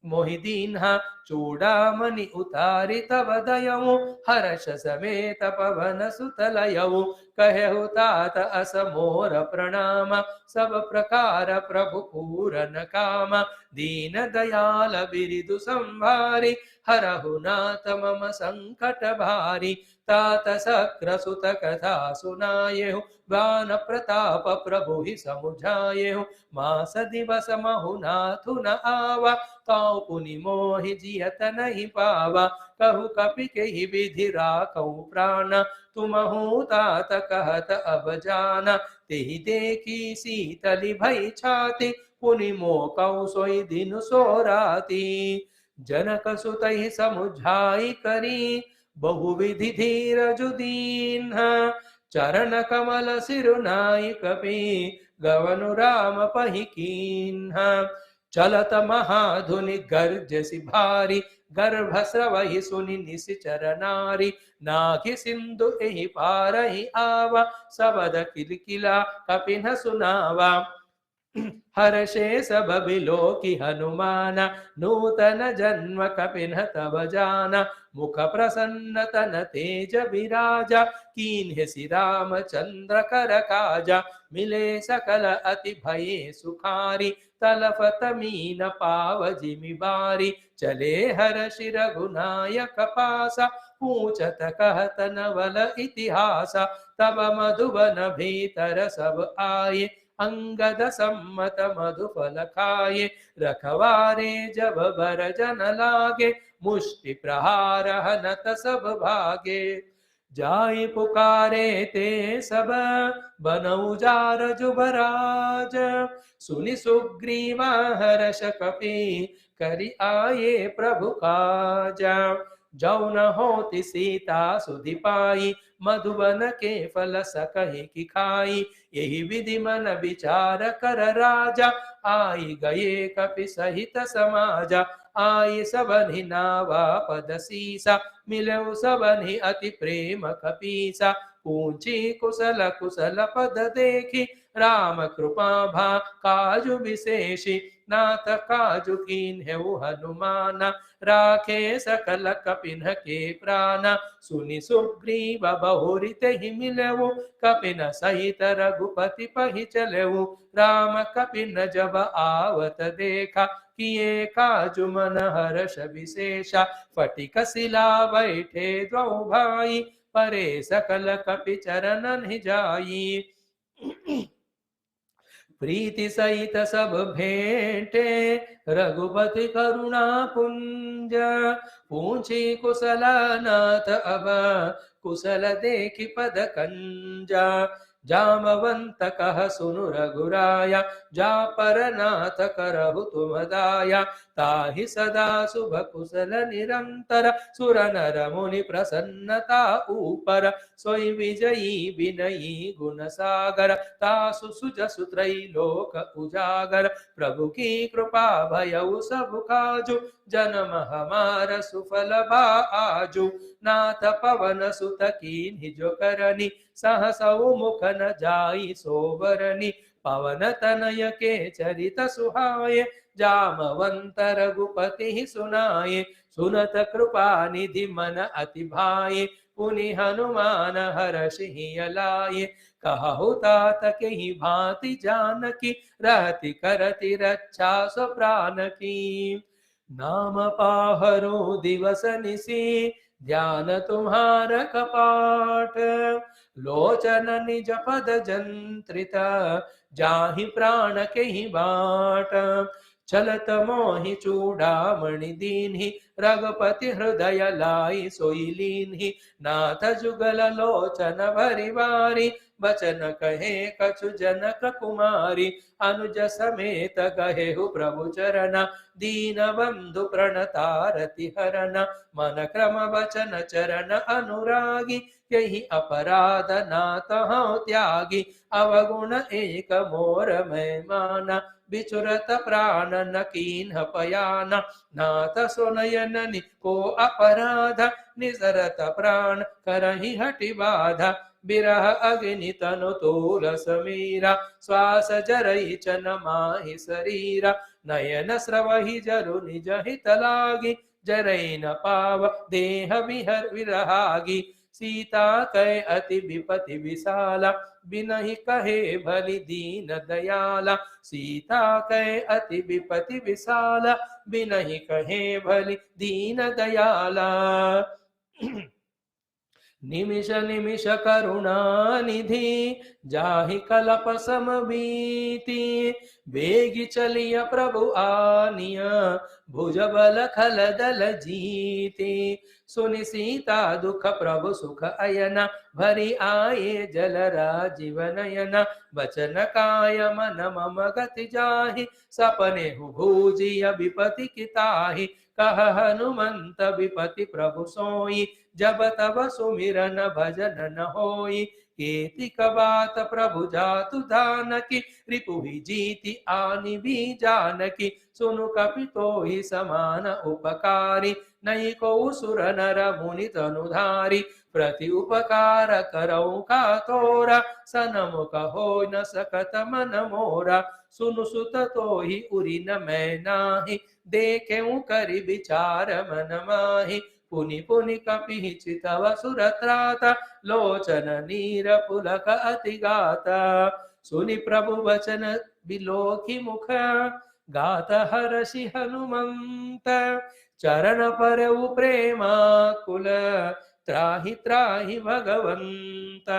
मोहि दीन्हा, चूड़ामणि उतारि तब दयऊ, हर्ष समेत पवन सुत लयऊ, कहु तात अस मोर प्रणाम, सब प्रकार प्रभु पूरन काम, दीन दयाल बिरिदु संभारी, हरहु नाथ मम संकट भारी, तात सक्र सुत कथा सुनायेहु, गान प्रताप प्रभु ही समुझायेहु, मास दिवस महु नाथु न आवा, ताऊ पुनि मोहि जियत नहीं पावा, कहु कपि केहि विधि राखउ प्राण, तुमहु तात कहत अब जाना, तेहि देखी शीतलि भई छाति, पुनि मोकउ सोई दिन सो राति, जनक सुतहि समुझाई करी, बहुविधि धीरजु दीन्हा, चरण कमल सिरुनाई कपि, गवनु राम पहि कीन्हा, चलत महाधुनि गर्जसि भारी, गर्भ स्रवहि सुनि निशिचर नारी, नाघि सिंधु एहि पारहि आवा, सबद किलकिला कपि न सुनावा, हर्षे सब बिलोकि हनुमाना, नूतन जन्म कपि न तब जाना, मुख प्रसन्न तन तेज विराजा, कीन्हे सि राम चंद्र कर काजा, मिले सकल अति भये सुखारी, तलफत मीन पाव जिमि बारी, चले हर्षि रघुनायक पासा, पूछत कहत नवल इतिहासा, तब मधुबन भीतर सब आये, अंगद सम्मत मधुफल खाये, रखवारे जब बर जन लागे, मुष्टि प्रहार हनत सब भागे, जाय पुकारे ते सब बनऊ जार जुबराज, सुनि सुग्रीवा हर्ष कपि, करि आये प्रभु काजा, जौ न होति सीता सुधि पाई, मधुबन के फल सकहि की खाई, यही विधि मन विचार कर राजा, आई गए कपि सहित समाजा, आई सबनि नावा पद सीसा, मिलऊ सबनि अति प्रेम कपीसा, पूछी कुशल कुशल पद देखी, राम कृपा भा काजु विशेषी, नाथ काजु कीन्हेउ हनुमाना, राखे सकल कपिन के प्राण, सुनि सुग्रीव बहुरि तेहि मिलऊ, कपिन सहित रघुपति पहि चलऊ, राम कपिन जब आवत देखा, किए काजु मन हर्ष विशेषा, फटिक शिला बैठे द्वौ भाई, परे सकल कपि चरणन जाई, प्रीति सहित सब भेंटे, रघुपति करुणा पुंज, पूछी कुशल नाथ अब, कुशल देखि पद कंजा, जामवंत कह सुनु रघुराया, जा पर नाथ करहु तुम दाया, ताहि सदा शुभ कुशल निरंतर, सुर नर मुनि प्रसन्नता ऊपर, सोई विजयी विनयी गुण सागर, तासु सुजसु त्रैलोक उजागर, प्रभु की कृपा भयउ सब काजु, जन्म हमार सुफल भा आजु, नाथ पवन सुत कीन्हि जो करनी, सहसौ मुख न जाई सोबरनी, पवन तनय के चरित सुहाए, जामवंत रघुपति सुनाए, सुनत कृपा निधि मन अति भाए, पुनि हनुमान हर्षि लाए। कहु तात कहि भांति जानकी, रहति करति रक्षा सो प्रान की। नाम पाहरो दिवस निसी, ध्यान तुम्हार कपाट। लोचन निज पद जंत्रिता, जाहि प्राण केहि बाट। चलत मोहि चूड़ामणि दीन्हि, रघुपति हृदय लाई सोई लीन्हि। नाथ जुगल लोचन भरि वारी, बचन कहे कछु जनक कुमारी। अनुज समेत गहेहु प्रभु चरण, दीन बंधु प्रणतारति हरन। मन क्रम वचन चरण अनुरागी, यही अपराध नाथ हूँ त्यागी। अवगुण एक मोर मैं माना, बिचुरत प्राण न कीन्ह पयाना। नाथ सुनयन को अपराध, निसरत प्राण करहि हठि बाधा। बिरह अग्नि तनु तोल समीरा, श्वास जरई चन माहि शरीरा। नयन स्रवहि जरु निज हित लागी, जरई न पाव देह विहर विरहागी। सीता कै अति विपति विशाला, बिनहि कहे भली दीन दयाला। सीता कै अति विपति विशाला, बिनहि कहे भली दीन दयाला। निमिष निमिष करुणा निधि, जाहि कलप समबीति। वेगि चलिय प्रभु आनिय, भुज बल खल दल जीति। सुनि सीता दुख प्रभु सुख अयन, भरी आए जल राजीव नयन। बचन काय मन मम गति जाहि, सपने भूजिय विपति किताहि। कह हनुमंत विपति प्रभु सोई, जब तब सुमिरन भजन न होई। केतिक बात प्रभु जातु धानकी, रिपुहि जीति आनि भी जानकी। सुनु कपि तोहि समान उपकारी, नहीं को सुर नर मुनि तनुधारी। प्रति उपकार करौ का तोरा, सनमुख होय न सकत मन मोरा। सुनु सुत तोहि उरि न मैं नाही, देखेउ करि विचार मन माहि। पुनि पुनि कपि चितव सुरत्राता, लोचन नीर पुलक अति गाता। सुनि प्रभु वचन बिलोकि मुख, गात हर्षि हनुमंत। चरण परउ प्रेमाकुल, त्राहि त्राहि भगवंत।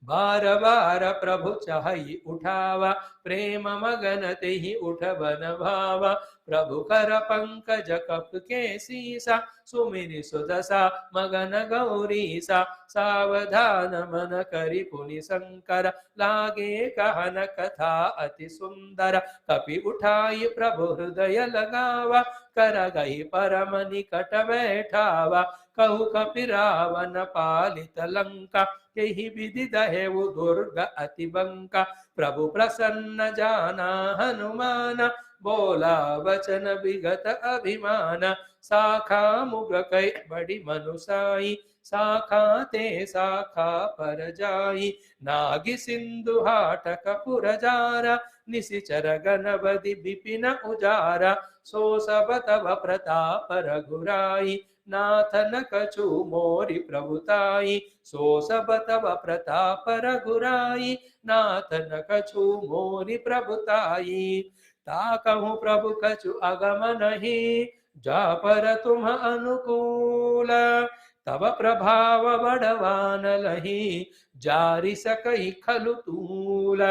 बार बार प्रभु चाहि उठावा, प्रेम मगन तेहि उठ बन भावा। प्रभु कर पंकज कप के सीसा, सुमिरि सुदशा मगन गौरीसा। सावधान मन करि पुनि शंकर, लागे कहन कथा अति सुंदर। कपि उठाई प्रभु हृदय लगावा, कर गई परम निकट बैठावा। कहु कपि रावण पालित लंका, यही विधि दहेउ दुर्ग अति बंका। प्रभु प्रसन्न जाना हनुमान, बोला वचन विगत अभिमान। शाखा मुग कै बड़ी मनुसाई, शाखा ते शाखा पर जाई। नागि सिंधु हाटक पुर जारा, निशिचर गणपति विपिन उजारा। सो सब तब प्रताप रघुराई, नाथन कछु मोरि प्रभुताई। सो सब तब प्रताप रघुराई, नाथन कछु मोरि प्रभुताई। ताकहु प्रभु कछु अगम नहीं, जा पर तुम अनुकूल। तब प्रभाव बड़वान लही, जारि सकहि खलु तूल।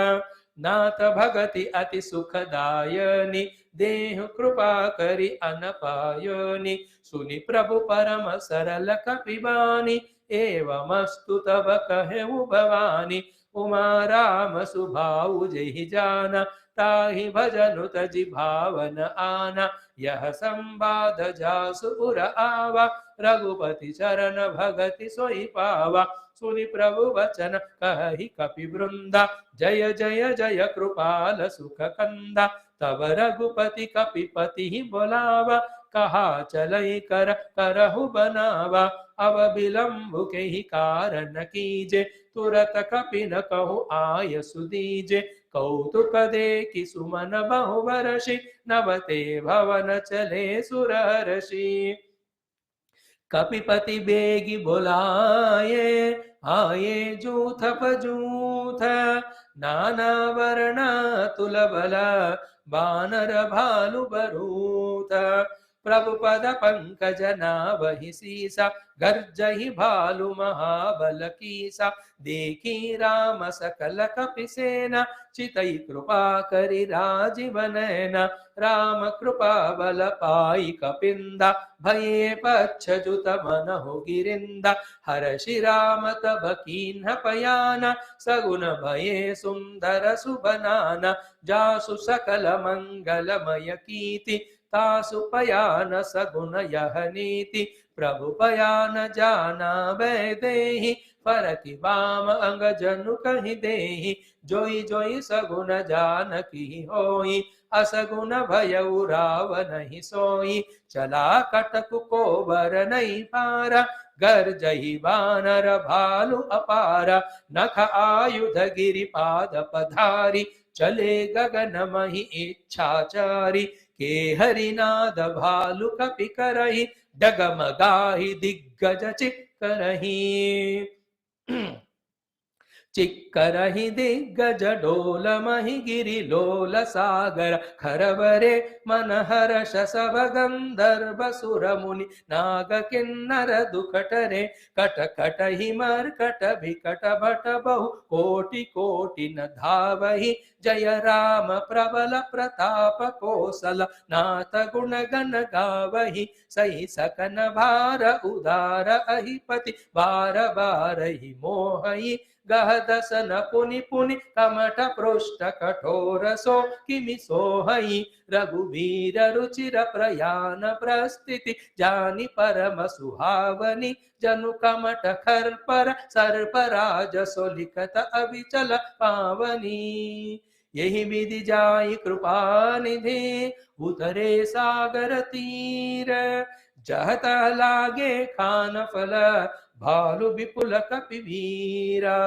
नाथ भगति अति सुखदायनि, देहु कृपा करि अनपायनि। सुनि प्रभु परम सरल कपिबानी, एवमस्तु तब कहेउ भवानी। उमा राम सुभाउ जेहि जाना, ताहि भजनु तजि भावन आना। यह संवाद जासु उर आवा, रघुपति चरण भगति सोई पावा। सुनि प्रभु वचन कहि कपि वृंदा, जय जय जय कृपाल सुख कंदा। तब रघुपति कपिपति बोलावा, कहा चलई कर करहु बनावा। अब विलंब के ही कारण कीजे, तुरत कपि न कहु आय सुदीजे। कौतुक देखि सुमन बहु बरषि, नवते भवन चले सुरहर्षि। कपिपति बेगी बुलाए, आए जूथ पजूथ, नाना वर्ण तुलबल, बानर भालु बरूथ। प्रभु पद पंकज नावहि सीसा, गर्जहि भालु महाबल कीसा। देखी राम सकल कपिसेना, चितई कृपा करि राजीव नयना। राम कृपा बल पाई कपिंदा, भये पच्छजुत मनहु गिरिंदा। हर्षि राम तब कीन्ह पयाना, सगुन भये सुंदर सुबनाना। जासु सकल मंगलमय कीर्ति, तासु पयान सगुन यह नीति। प्रभु पयान जाना वैदेही, परति बाम अंग जनु कहि देहि। जोई जोई सगुन जानकी होई, असगुन भयउ रावणहि सोई। चला कटकु कोबर नहीं पारा, गर्जहि बानर भालु अपारा। नख आयुध गिरिपाद पधारी, चले गगन महि इच्छाचारी। के हरिनाद भालु कपि करहि, डगमगाहि दिग्गज चिक्करहि। चिक्करहि दिग्गज डोल महि गिरि लोल सागर। खरवरे मन हर्ष सब गंधर्व सुर मुनि, नाग किन्नर दुखटरे। कट कटहि मर्कट बिकट भट बहु, कोटि कोटि न धावहि। जय राम प्रबल प्रताप कौशल, नाथ गुण गण गावहि। सही सकन भार उदार अहिपति, बार बारहि मोहहि। गह दसन पुनि पुनि कमठ पृष्ठ कठोर सो किमि सोहई। रघुवीर रुचिर प्रयाण प्रस्थिति, जानि परम सुहावनी। जनु कमठ खर पर सर्पराज, सो लिखत अविचल पावनी। यही विधि जाई कृपा निधि, उतरे सागर तीर। जहत लागे खान फल, भालु विपुल कपि वीरा।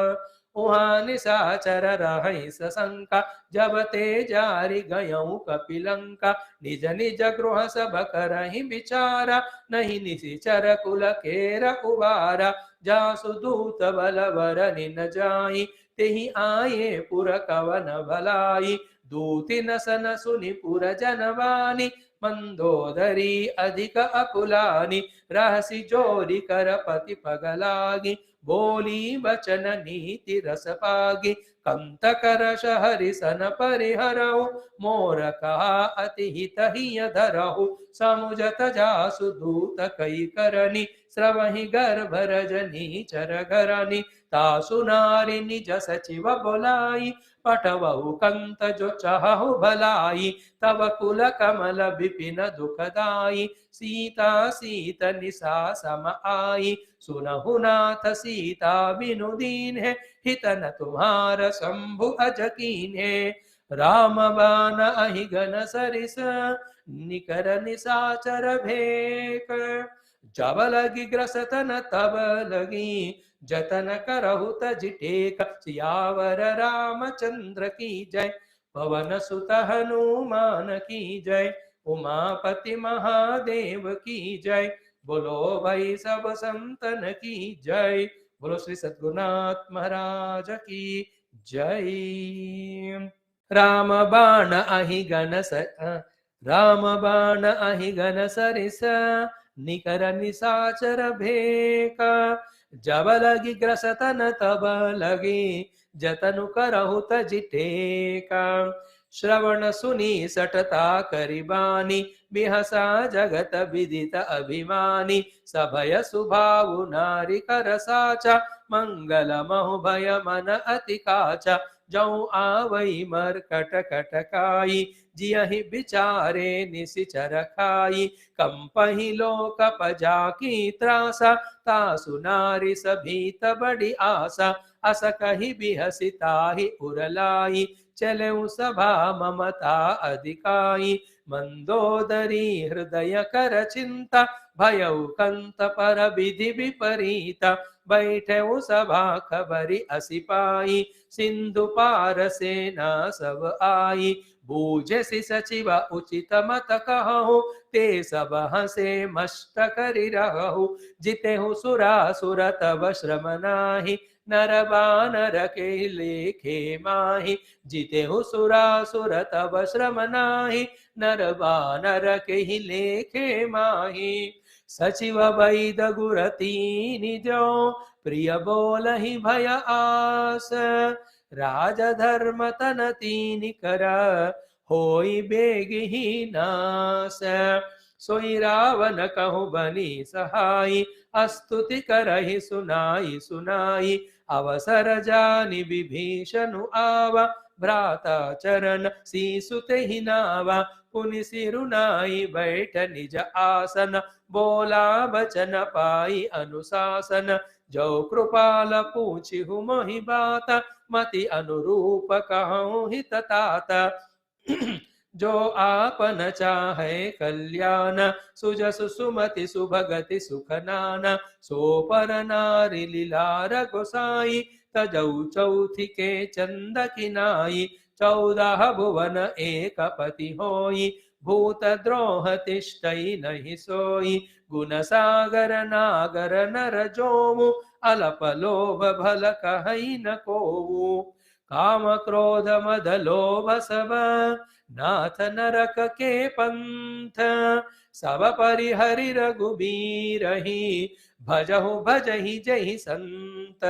उहाँ निशाचर रहै सशंका, जब ते जारि गयऊँ कपिलंका। निज निज गृह सब करहि विचारा, नहीं निशिचर कुल केर उबारा। जासु दूत बलवर निन जाई, तेहि आये पुर कवन भलाई। दूति नसन सुनि पुर जनवानी, मंदोदरी अधिक अकुलानी। रहसि जोरी कर पति पगलागी, बोली बचन नीति रस पागी। कंत करश हरिसन परिहरऊ, मोर कहा अति हित हिय धरऊ। समुझत जासु दूत कई करनी, स्रवहि गर्भ रजनी चर घरनी। तासु नारी निज सचिव बोलाई, पठवहु कंत जो चाहु भलाई। तब कुल कमल विपिन दुखदाई, सीता सीत निशा सम आई। सुनहु नाथ सीता बिनु दीन है, हित न तुम्हार शंभु अज कीन है। राम बाण अहिगन सरिस, निकर निशाचर भेक। जब लगी ग्रसतन तब लगी, जतन करहु तज टेक। सियावर रामचंद्र की जय, पवन सुत हनुमान की जय। उमापति महादेव की जय, बोलो भाई सब संतन की जय। बोलो श्री सद्गुरुनाथ महाराज की जय। राम बाण अहिगन राम बाण अहिगन सरिस, निकर निशाचर भेका। जब लगी ग्रसतन तब लगी, जतनु करहु तज टेका। श्रवण सुनी सटता करिबानी, बिहसा जगत विदित अभिमानी। सभय सुभावु नारी कर साचा, मंगल महु भय मन अति काचा। जऊ आवई मर कट कटकाई, जियहि विचारे निशिचर खाई। कंपहि लोक पजा की त्रासा, तासु नारी सभीत बड़ी आशा। अस कही बिहसी ताहि उरलाई। चले सभा ममता अधिकाई, मंदोदरी हृदय कर चिंता, भयउ कंत पर विधि विपरीता। बैठे सभा खबरी असी पाई, सिंधु पार सेना सब आई। बूझे सि सचिव उचित मत कहूँ, ते सब हसे मस्त करि रहु। जितेहु सुरा सुर तब श्रम नाही, नर बानर के लेखे माही। जितेहु सुरा सुर तब श्रम नाही, नर बानर के ही लेखे माही। सचिव वैद गुर तीनि जो, प्रिय बोलहि भय आस। राज धर्म तन तीनि कर, होई बेगिहि नास। सोई रावण कहु बनी सहाई, स्तुति करहि सुनाई सुनाई। अवसर जानि विभीषण आवा, भ्राता चरण सीसुते ही नावा। पुनि सिरुनाई बैठ निज आसन, बोला बचन पाई अनुशासन। जो कृपाल पूछिहु मोहि बात, मति अनुरूप कहूँ हित तात। जो आपन चाहे कल्याण, सुजसु सुमति सुभगति सुख नाना। सो पर नारी लीलार गोसाई, तजौ चौथि के चंद किनाई। 14 भुवन एक पति होई, भूत द्रोह तिष्ठई नहीं सोई। गुण सागर नागर नर जोमु, अलप लोभ भल कहई न कोऊ। काम क्रोध मद लोभ सब, नाथ नरक के पंथ। सब परिहरि रघुबीरहि, भजहु भजहि जहि संत।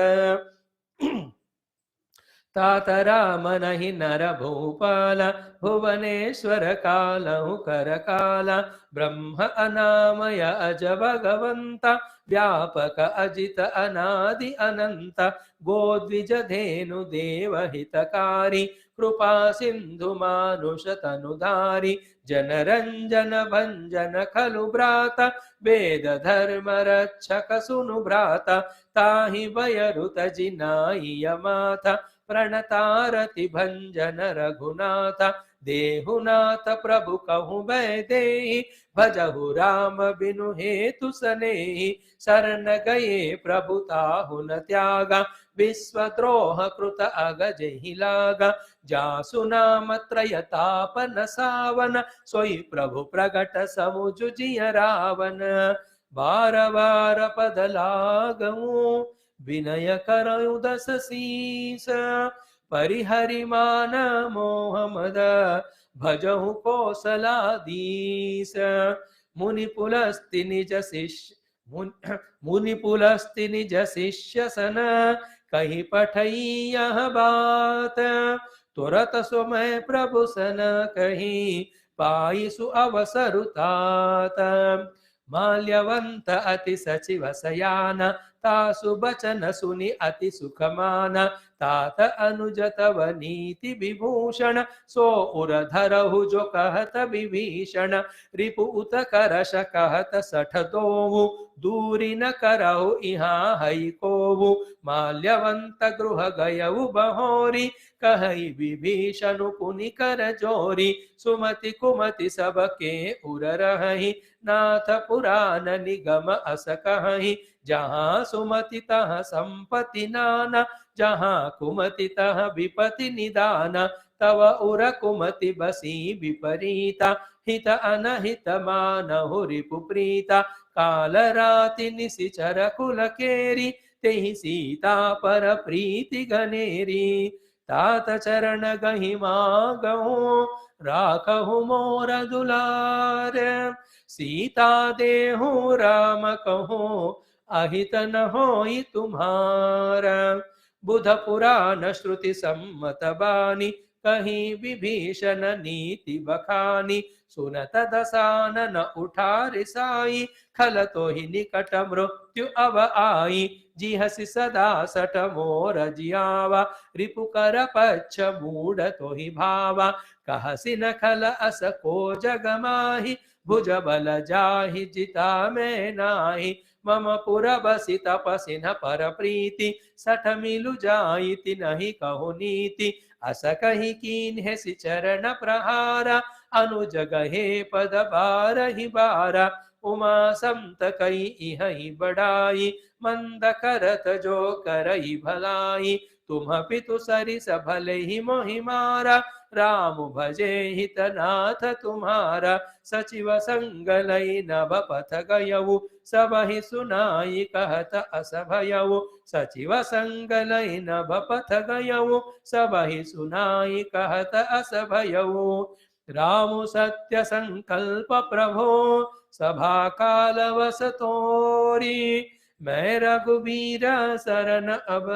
तात राम नहि नर भूपाल, भुवनेश्वर कालहु कर काला। ब्रह्म अनामय अज भगवंत, व्यापक अजित अनादि अनंत। गोद्विज धेनु देव हितकारी, कृपा सिंधु मानुष तनुधारी। जनरंजन भंजन खलु भ्राता, वेद धर्म रक्षक सुनु भ्राता। ताहि बयरुत जिनाइय माथा, प्रणतारति भंजन रघुनाथ। देहुनाथ प्रभु कहु बैदेहि, भजहु राम बिनु हेतु सनेहि। शरण गए प्रभु ताहु न त्यागा, विश्वद्रोह कृत अगजहि लागा। जासु नाम त्रयतापन सावन, सोई प्रभु प्रगट समुझ जिय रावण। बार बार पद लागऊं, विनय करऊं दस शीस। परिहरि मान मोह मद, भजहु कौशलाधीश। मुनि पुलस्ति निज शिष्य मुनि पुलस्ति निज शिष्य सन, कही पठई यह बात। तुरत सुमय प्रभु सन कही, पाई सु अवसरु तात। माल्यवंत अति सचिव सयाना, तासु बचन सुनि अति सुख माना। तात अनुज तव नीति विभूषण, सो उर धरहु जो कहत विभीषण। रिपु उत करश कहत सठ दोहु, दूरी न करहु इहाँ हई कोहु। माल्यवंत गृह गयउ बहोरी, कहई विभीषण पुनि कर जोरी। सुमति कुमति सबके उर रहहि, नाथ पुराण निगम अस कहहि। जहाँ सुमति तहाँ संपत्ति नाना, जहाँ कुमति तहाँ विपति निदाना। तव उर कुमति बसी विपरीता, हित अनहित मानहु रिपु प्रीता। काल राति निशिचर कुल केरी, तेहि सीता पर प्रीति घनेरी। तात चरण गहि मागहु, राखहु मोर दुलार। सीता देहु राम कहूँ, अहित न होई तुम्हारा। बुध पुराण श्रुति सम्मत बानी, कहीं विभीषण नीति बखानी। सुनत दसानन उठारि साई, खल तो ही निकट मृत्यु अब आई। जिहसि सदा सठ मोर जियावा, रिपु कर पच्छ मूढ़ तो ही भावा। कहसि न खल अस को जग माही, भुज बल जाहि जिता मैं नाही। मम पुरबसि तपसि न पर प्रीति सठ मिलु जाई तिनहि कहु नीति अस कहि कीन्हे सि चरण प्रहारा अनुज गहे पद बारहि बारा उमा संत कई इहि बढ़ाई मंद करत जो करई भलाई तुम पितु सरिस भले ही मोहि मारा राम भजे हितनाथ तुम्हारा सचिव संग लई नभ पथ गयऊ सबहि सुनाई कहत अस भयऊ सचिव संग लई नभ पथ गयऊ सबहि सुनाई कहत अस भयऊ राम सत्य संकल्प प्रभो सभा काल वस तोरी मैं रघुबीर शरण अब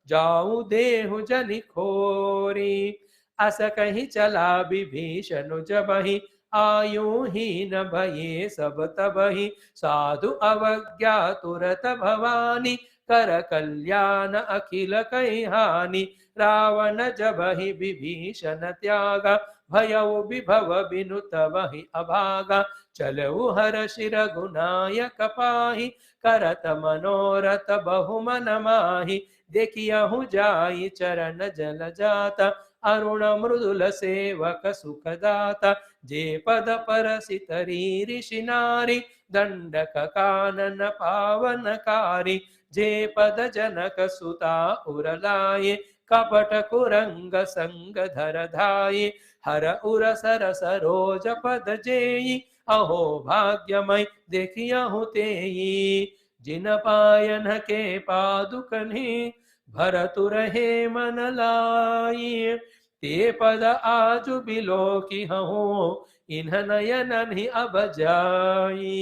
जाऊं देहु जनि खोरी अस कहीं चला विभीषण जबहि आयु ही न भये सब तबहि साधु अवज्ञा तुरत भवानी कर कल्याण अखिल कहि हानि रावण जबहि विभीषण त्यागा भयउ विभव बिनु तबहि अभागा चलऊ हर शिर गुनायक पाहि करत मनोरथ बहु मन माहि देखियहु जाई चरण जल जाता अरुण मृदुल सेवक सुखदाता जे पद परसितरी ऋषि नारी दंडक कानन पावनकारी जे पद जनक सुता उरलाये कपट कुरंग संग धर धाये हर उर सर सरोज पद जेई अहो भाग्यमय देखियहु तेई जिन पायन के पादुकन्हि भरतु रहे मन लाई ते पद आजु बिलो की हूँ इन्ह नयन ही अब जाई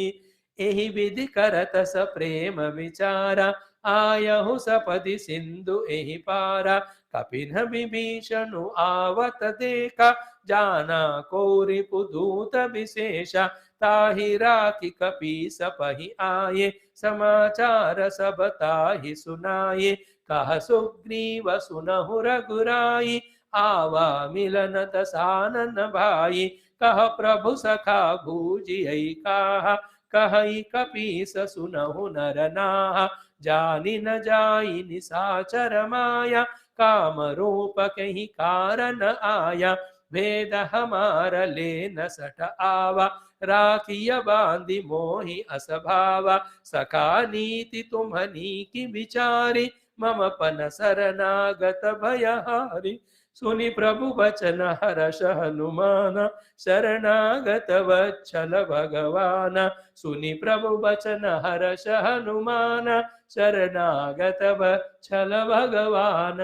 एहि विधि करत स प्रेम विचारा आयहु सपदि सिंधु एहि पारा कपिन विभीषणु आवत देखा जाना कौरि पुदूत विशेषा ताहि राखी कपि सपहि आये समाचार सब ताहि सुनाये कह सुग्रीव सुनहु रघुराई आवा मिलन दसानन भाई कह प्रभु सखा भूजियई काहा कहई कपीस सुनहु नर नाहा जानि न जाई निसाचर माया काम रूप कहीं कारण आया भेद हमार ले न सठ आवा राखिय बांधि मोहि असभावा सखा नीति तुम्हनी की विचारी मम पन शरणागत भयहारी सुनि प्रभु वचन हर्ष हनुमान शरणागत वत्सल भगवान सुनि प्रभु वचन हर्ष हनुमान शरणागत वत्सल भगवान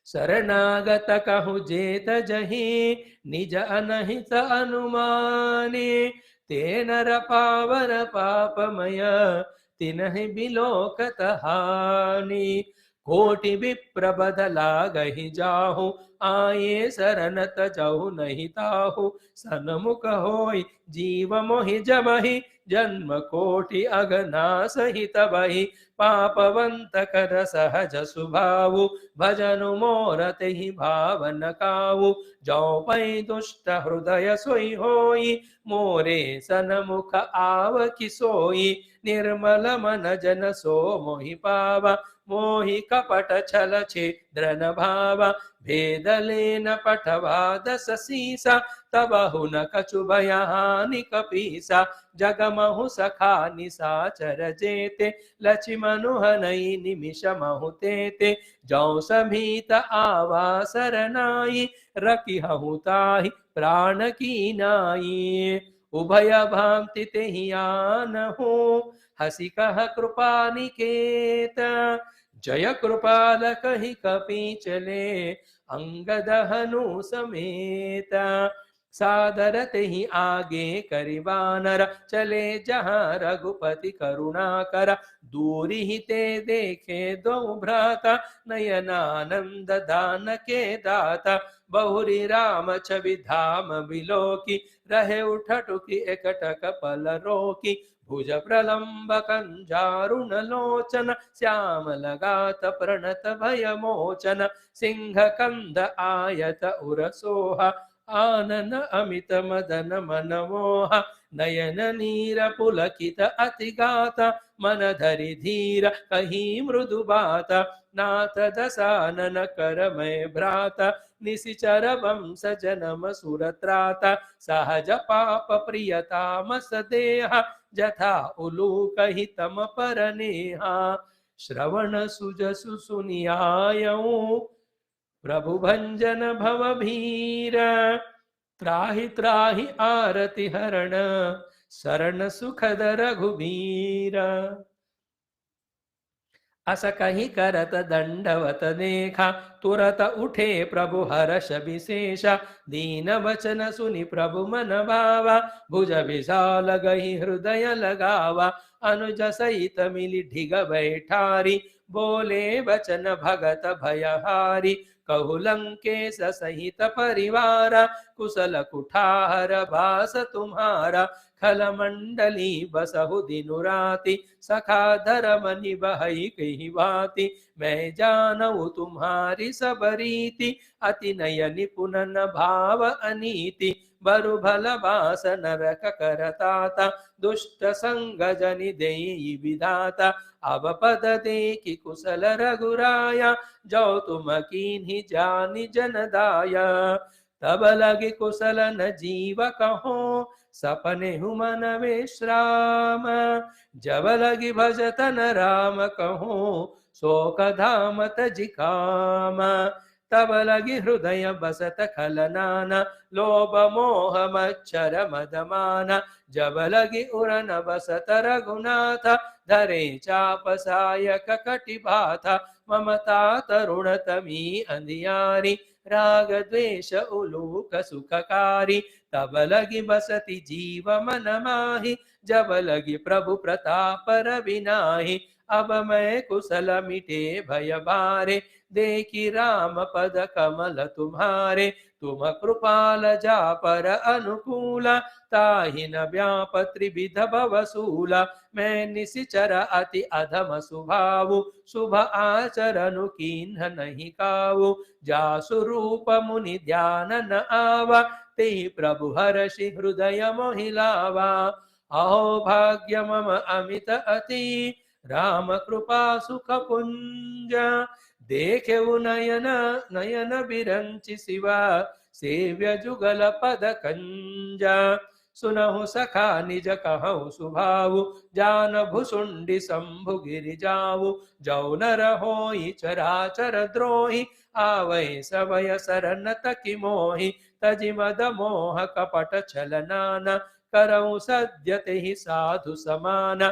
शरणागत कहु जेत जहि निज अनहित अनुमाने ते नर पावन पापमय तिन्हि बिलोकत हानि कोटि विप्र बदला गहि जाहु आये शरण तजहु नहीं ताहु सनमुख होई जीव मोहि जबहि जन्म कोटि अगना सहित बहि पापवंत कर सहज सुभावु भजनु मोर तेहि भावन कावु जो पै दुष्ट हृदय सोई होई मोरे सनमुख आव किसोई निर्मल मन जन सो मोहि पावा मोहि कपट छल छिद्रन भावा भेदले न पठवा दस सीसा तबहु न कछु भयानि कपीसा जगमहु सखा निसाचर जेते लक्ष्मणु हनई निमिष महु तेते जौ सभीत आवा सरनाई रखिहु ताहि प्राण की नाई उभय भांति तेहि आनहु हसी कह कृपा निकेत जय कृपाल कहि कपि चले अंगद हनु समेत सादर तेहि आगे करि वानर चले जहाँ रघुपति करुणा कर दूरी ही ते देखे दो भ्राता नयनानंद दान के दाता बहुरी राम छवि धाम बिलोकी रहे उठटुकी एकटक पल रोकी भुज प्रलंब कंजारुण लोचन श्याम लगात प्रणत भय मोचन सिंह कंद आयत उर सोहा आनन अमित मदन मनमोह नयन नीर पुलकित अति गाता मन धरि धीर कहीं मृदु बात नाथ दसानन कर मैं भ्राता निशिचर वंश जनम सुरत्राता सहज पाप प्रियतामस देहा जथा उलूक हितम पर नेहा श्रवण सुजसु सुनियायऊ प्रभु भंजन भव भीर त्राहि त्राहि आरति हरण शरण सुखद रघुबीर अस कहि करत दंडवत देखा तुरत उठे प्रभु हर्ष विशेष दीन वचन सुनि प्रभु मन भावा भुज विशाल गहि हृदय लगावा अनुज सहित मिली ढिग बैठारी बोले वचन भगत भयहारी कहु लंकेश सहित परिवार कुशल कुठार भास तुम्हारा खल मंडली बसहु दिनु राति सखा धर्म निबहई कही भांति मैं जानऊ तुम्हारी सब रीति अति नय निपुण भाव अनीति बरु भल बास नरक करताता दुष्ट संग जनि देई विधाता अब पद देखि कुशल रघुराया जो तुम कीन्ही जानि जन दाया तब लगे कुशल न जीव कहो सपने हुमन विश्राम जब लगी भजतन राम कहूँ शोक धाम तजिकाम तब लगी हृदय बसत खलनाना लोभ मोह मच्छर मदमाना जब लगी उरन बसत रघुनाथ धरे चाप सायक कटिभाथा ममता तरुण तमी अंधियारी राग द्वेष उलूक सुखकारी तब लगी बसती जीव मन माही जब लगी प्रभु प्रताप रविनाही अब मैं कुशल मिटे भय बारे देखी राम पद कमल तुम्हारे तुम कृपाल जा पर अनुकूला ताहि न व्याप त्रिविध भवसूला मैं निशिचर अति अधम स्वभाव शुभ आचरण कीन्ह नहीं काऊ जासु रूप मुनि ध्यान न आवा ते प्रभु हर्षि हृदय मोहिलावा अहो भाग्य मम अमित अति राम कृपा सुख पुंज देखे नयन नयन बिरंचि शिवा सेव्य जुगल पद कंजा सुनहु सखा निज कहु सुभावु जान भुसुंडि शंभु गिरि जाऊ जौ नर होई चराचर द्रोही आवै सवय सरन तकि मोहि तजि मद मोह कपट छलनाना करऊ सद्यते ही साधु समान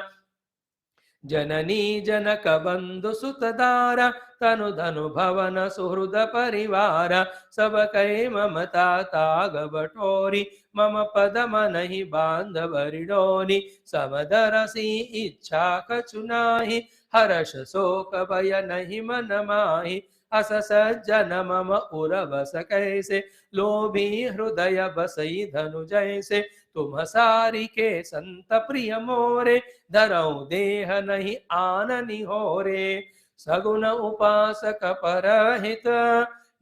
जननी जनक बंधु सुतदारा तनु धनु भवन सुहृद परिवार सब कै ममता ताग बटोरी मम पद मनहि बांधव रिडोरी समदरसी इच्छा कछुनाहि हर्ष शोक भय नहीं मन माहि अस सज्जन मम उरवस कैसे लोभी हृदय बसई धनु जैसे तुम सारी के संत प्रिय मोरे धरऊ देह नहीं आननि होरे सगुन उपासक परहित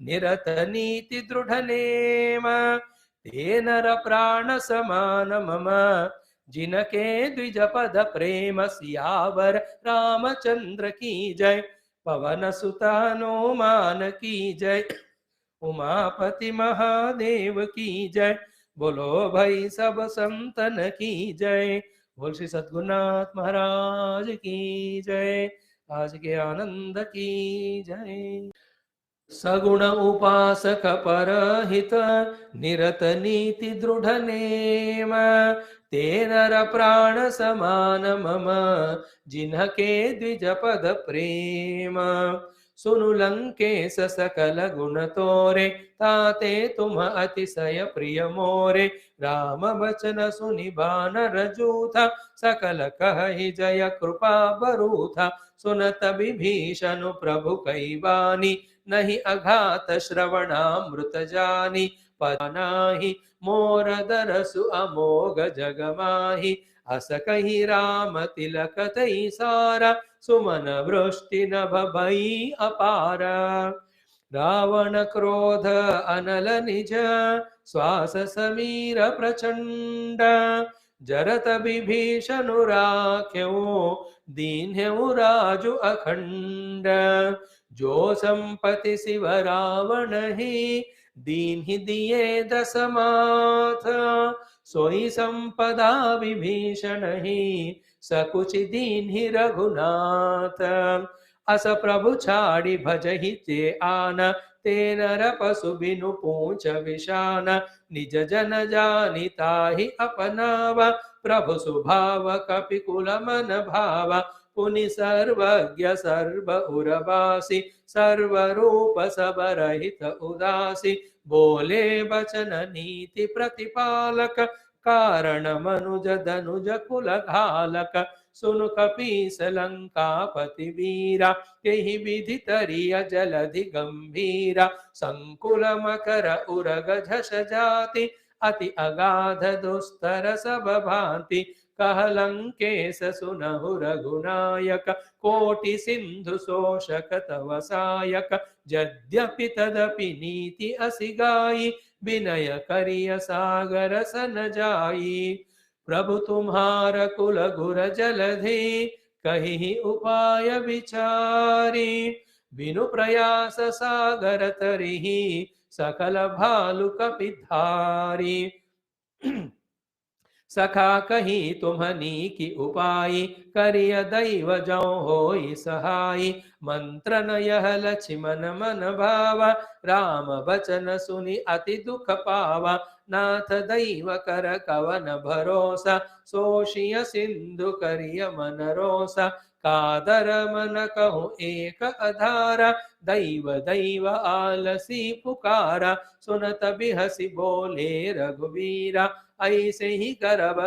निरत नीति दृढ़ नेम ते नर प्राण समान मम जिनके द्विज पद प्रेम सियावर रामचंद्र की जय पवन सुत हनुमान की जय उमापति महादेव की जय बोलो भाई सब संतन की जय बोल श्री सद्गुरुनाथ महाराज की जय आज के आनंद की जय सगुण उपासक परहित निरत नीति दृढ़ नेम ते नर प्राण समान मम जिन्हके द्विज पद प्रेम सुनु लंकेश सकल गुण तोरे ताते तुम अतिशय प्रिय मोरे राम वचन सुनि बानर जूथा सकल कहि जय कृपा बरूथा सुनत विभीषण प्रभु कई बानी नहीं अघात श्रवणामृत जानी पनाहि मोर दरसु अमोघ जग माहि अस कहि राम तिलक तई सारा सुमन वृष्टि नभ भई अपार रावण क्रोध अनल निज श्वास समीर प्रचंड जरत विभीषण राख्यो, दीन्हु राजु अखंड। जो संपति शिव रावण ही, दीन्हि दिए दस माथ। सोई संपदा विभीषण ही, सकुच दीन्हि रघुनाथ। अस प्रभु छाड़ी भजहि ते आन, ते नर पशु बिनु पूछ विशान। निज जन जानि ताहि अपनावा, प्रभु सुभाव कपिकुल मन भावा। पुनि सर्वज्ञ सर्व उरवासी, सर्वरूप सब रहित उदासी। बोले बचन नीति प्रतिपालक, कारण मनुज धनुज कुल घालक। सुनु कपीस लंकापति वीरा, यही विधि तरिय जलधि गंभीरा। संकुल मकर उरग झष जाति, अति अगाध दुस्तर सब भांति। कह लंकेश सुनहु रघुनायक, कोटि सिंधु शोषक तव सायक। यद्यपि तदपि नीति असि गाई, विनय करिय सागर सन जाई। प्रभु तुम्हार कुल गुर जलधि, कहि उपाय विचारी। बिनु प्रयास सागर तरिहि, सकल भालु कपिधारी। सखा कही तुम्हनी की उपाय, करिय दैव जौ होई सहाय। मंत्रन यह लक्ष्मण मन भावा, राम बचन सुनि अति दुख पावा। नाथ दैव कर कवन भरोसा, सोषिय सिंधु करिय मन रोसा। कादर मन कहूँ एक अधारा, दैव दैव आलसी पुकारा। सुनत बिहसी बोले रघुवीरा, ऐसे ही करब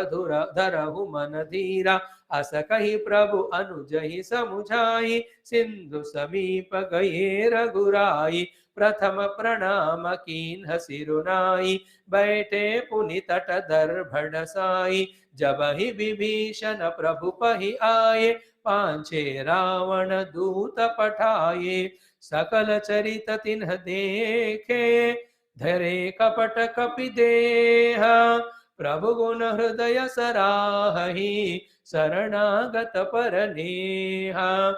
धरहु मन धीरा। अस कही प्रभु अनुजहि समुझाई, सिंधु समीप गए रघुराई। प्रथम प्रणाम कीन्ह सिरुनाई, बैठे पुनि तट दर्भ साई। जब ही विभीषण प्रभु पहि आए, पांछे रावण दूत पठाए। सकल चरित तिन्ह देखे, धरे कपट कपि देह। प्रभु गुण हृदय सराहि, शरणागत पर नेहा।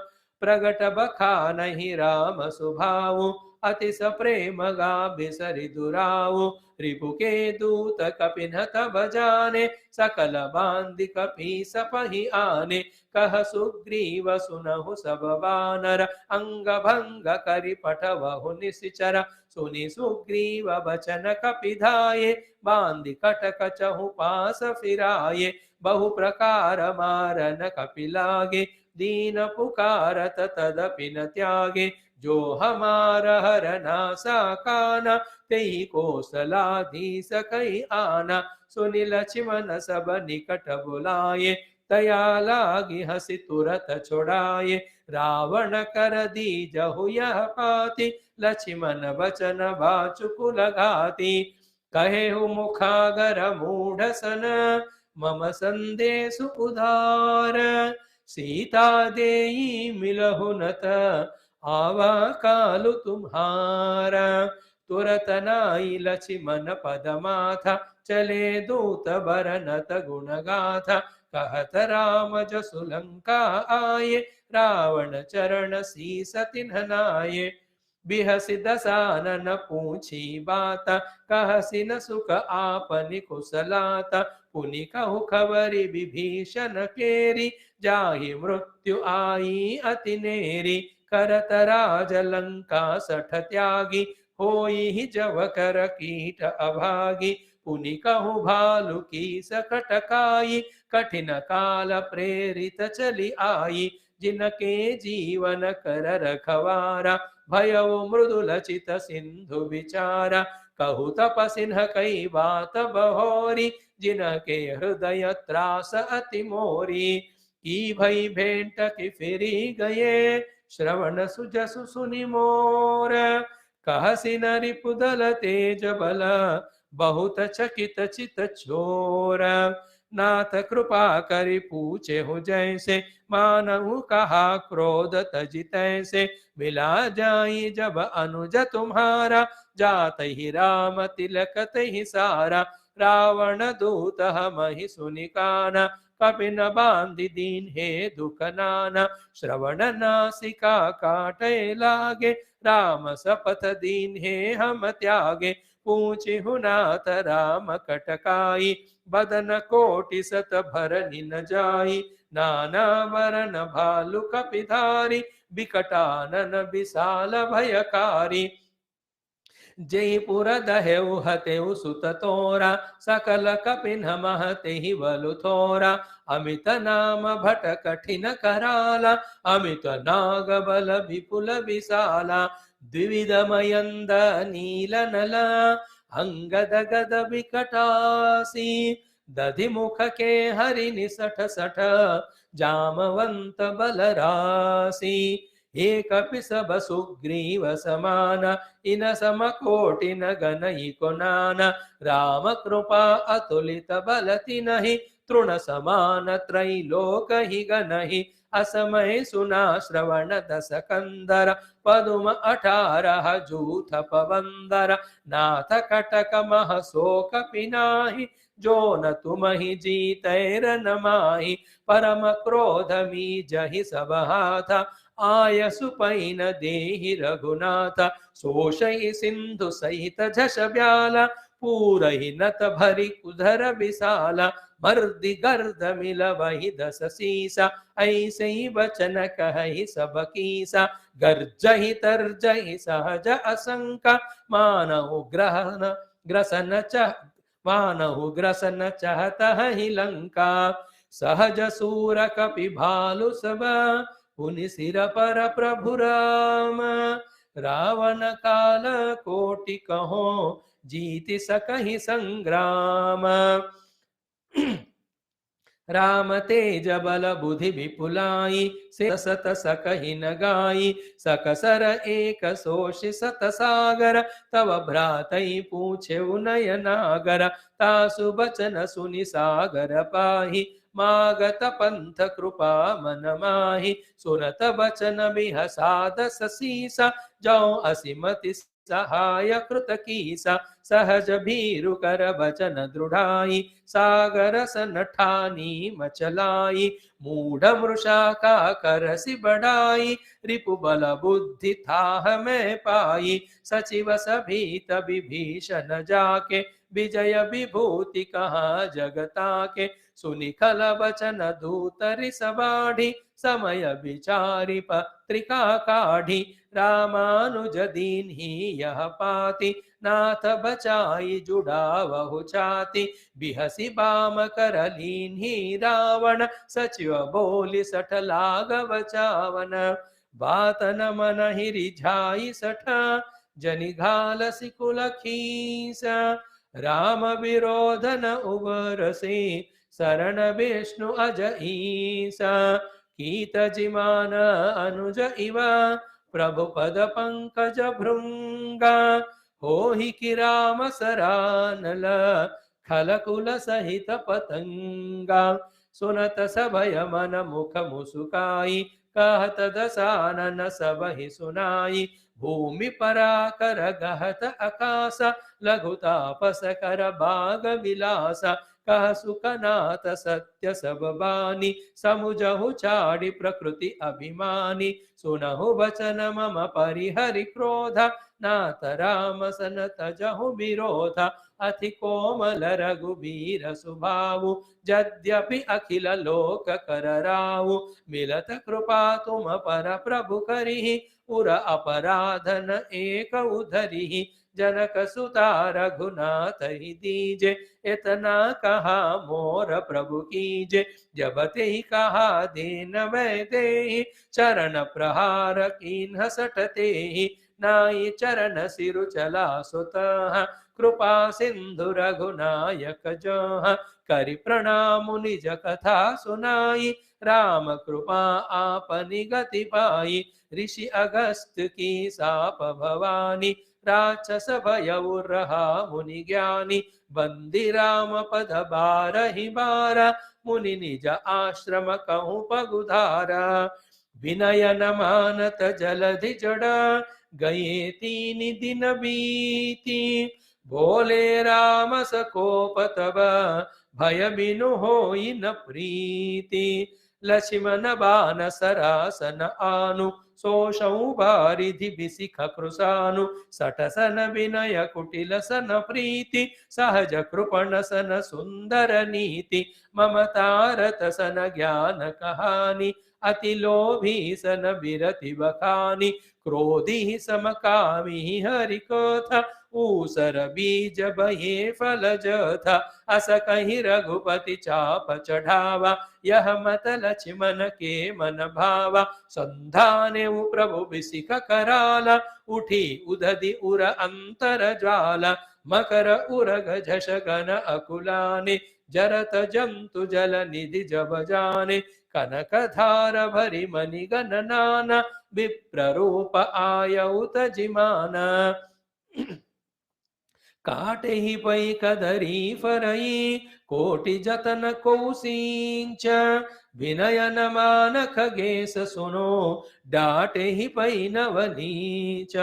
प्रगट बखानहि राम सुभाऊ, अति सप्रेम गा बिसरि दुराऊ। रिपु के दूत कपिन तब जाने, सकल बांधि कपि सपहि आने। कह सुग्रीव सुनहु सब बानर, अंग भंग करि पठवहु निशिचर। सुनि सुग्रीव बचन कपिधाये, बांधि कटक चहु पास फिराये। बहु प्रकार मारन कपि लागे, दीन पुकारत तदपि न त्यागे। जो हमार हरनासा काना, तेहि कौशलाधीश कहि आना। सुनि लक्ष्मण सब निकट बुलाए, दया लागी हंसी तुरत छुड़ाए। रावण कर दीजहु यह पाति, लक्ष्मण बचन बाचुकुल घाति। कहेहु मुखागर मूढ़ सन, मम संदेशु उधार। सीता देई मिलहु नत, आवा कालु तुम्हारा। तुरत नाई लक्ष्मण पद माथा, चले दूत बरनत गुण गाथा। कहत राम जसु लंका आये, रावण चरण सीस तिन्ह नाये। बिहसि दसानन पूछी बात, कहसि न सुख आपनि कुशलात। पुनि कहु खबरि विभीषण केरी, जाहि मृत्यु आई अति नेरी। करत राज लंका सठ त्यागी, होई जव कर कीट अभागी। पुनि कहु भालु की सकट काई, कठिन काल प्रेरित चली आई। जिनके जीवन कर रखवारा, भयउ मृदुल चित सिंधु विचारा। कहु तपसिन्ह कई बात बहोरी, जिनके हृदय त्रास अति मोरी। की भई भेंट की फिरी गए, श्रवण सुजसु सुनि मोर। कहसि न रिपुदल तेज बल, बहुत चकित चित चोर। नाथ कृपा करि पूछे हो जैसे, मानहु कहा क्रोध तजि तैसे। मिला जाई जब अनुज तुम्हारा, जात ही राम तिलक तहि सारा। रावण दूत हमहि सुनि काना, कपिन बांधि दीन हे दुख नाना। श्रवण नासिका काटे लागे, राम सपथ दीन हे हम त्यागे। पूछिहु नाथ राम कटकाई, बदन कोटि सत भरनि न जाई। नाना वरन भालु कपिधारी, बिकटानन विशाल भयकारी। जयपुर दहेउ हतेउ सुत तोरा, सकल कपिन महते बलु थोरा। अमित नाम भट कठिन कराला, अमित नाग बल विपुल विशाला। द्विविध मयंद नील नला, अंगद गद विकटासी। दधि मुख के हरि निसठ सठ, जामवंत बलरासी। एक पिसब सुग्रीव समान, इन समकोटि न गनहि कोनान। राम कृपा अतुलित बल तिनहि, तृण समान त्रैलोक हि गनहि। असमय सुना श्रवण दस कंदर, पदुम 18 जूथ पवंदर। नाथ कटक मह शोक पिनाहि, जो न तुमहि जीतैर न माहि। परम क्रोध मी जहि सब हाथा, आयसु पैन देहि रघुनाथ। शोषहि सिंधु सहित झष ब्याला, पूरहि नत भरि उधर विशाला। मर्दि गर्द मिल वही 10 सीसा, ऐसे ही बचन कहि सब कीसा। गर्जहि तर्जहि सहज असंका, मानहु ग्रसन चाहत ही लंका। सहज सूर कपि भालु सब, पुनि सिर पर प्रभु राम। रावण काल कोटि कहो, जीति सकहि संग्राम। राम तेज बल बुद्धि विपुलाई, से सत सकहि न गाई। सकसर एक सोषि सत सागर, तव भ्रातै पूछे नय नागर। तासु बचन सुनि सागर पाहि, मागत पंथ कृपा मन माहि। सुनत बचन बिहसाद ससीसा, जौ असिमति सहाय कृत कीसा। सहज भीरु कर बचन दृढ़ाई, सागर सन ठानी मचलाई। मूढ़ मृषा का करसि बढ़ाई, रिपु बल बुद्धि थाह में पाई। सचिव सभीत विभीषण जाके, विजय विभूति कहा जगता के। सुनि खल बचन दूत रिस बाढ़ी, समय विचारि पत्रिका काढ़ी। रामानुज दीन्ही यह पाति, नाथ बचाई जुड़ावहु छाति। बिहसी बाम कर लीन्ही रावण, सचिव बोली सठ लाग बचावन। बात न मन ही रिझाई सठ, जनि घाल सिकुल खीस। राम विरोध न उबरसे, शरण विष्णु अज ईसा। कीत जिमान अनुज इव, प्रभु पद पंकज भृंगा। होहि कि राम सरानल, खलकुल सहित पतंगा। सुनत सभय मन मुख मुसुकाई, कहत दसानन सबहि सुनाई। भूमि पराकर गहत आकाश, लघुतापस कर बाग विलासा। कह सुकनाथ सत्य सब बानी, समुझहु चारि प्रकृति अभिमानी। सुनहु बचन मम परिहरि क्रोध, नाथ राम सन तजहु विरोध। अति कोमल रघुबीर सुभावु, यद्यपि अखिल लोक करराउ। मिलत कृपा तुम पर प्रभु करिहि, उर अपराधन एक उधरिहि। जनक सुता रघुनाथ ही दीजे, इतना कहा मोर प्रभु कीजे। जब ते कहा दीन मैं देहि, चरण प्रहार कीन्ह सटते। नाई चरण सिरु चला सुतः, कृपा सिंधु रघुनायक जहाँ। करि प्रणाम निज कथा सुनाई, राम कृपा आपनि गति पाई। ऋषि अगस्त की साप भवानी, राक्षस भयउ रहा मुनि ज्ञानी। बंदी राम पद बारहि बारा, मुनि निज आश्रम कहूँ पगुधारा। विनय न मानत जलधि जड़ा, गए 3 दिन बीती। बोले राम सकोप तब भय बिनु होई न प्रीति। लक्ष्मण बान सरासन आनु सोषौ बारिधि बिसिख कृशानु। सटसन विनय कुटिल सन प्रीति सहज कृपण सन सुंदर नीति। ममतारत सन ज्ञान कहानी अति लोभी सन बिरति बखानी। क्रोधी समकामी हरि कथा ऊसर बीज बहे फल जथा। अस कहीं रघुपति चाप चढ़ावा यह मत लक्ष्मण के मन भावा। संधाने प्रभु बिसिख कराला उठी उदधि उर अंतर ज्वाला। मकर उरग झष गन अकुलाने जरत जंतु जल निधि जब जाने। कनक धार भरी मणि गण नाना विप्र रूप आयउ तजिमाना। काटे ही पै कदरी फरई कोटि जतन कौसींच। विनयन मान खगेश सुनो डाटे ही पै नवनीच।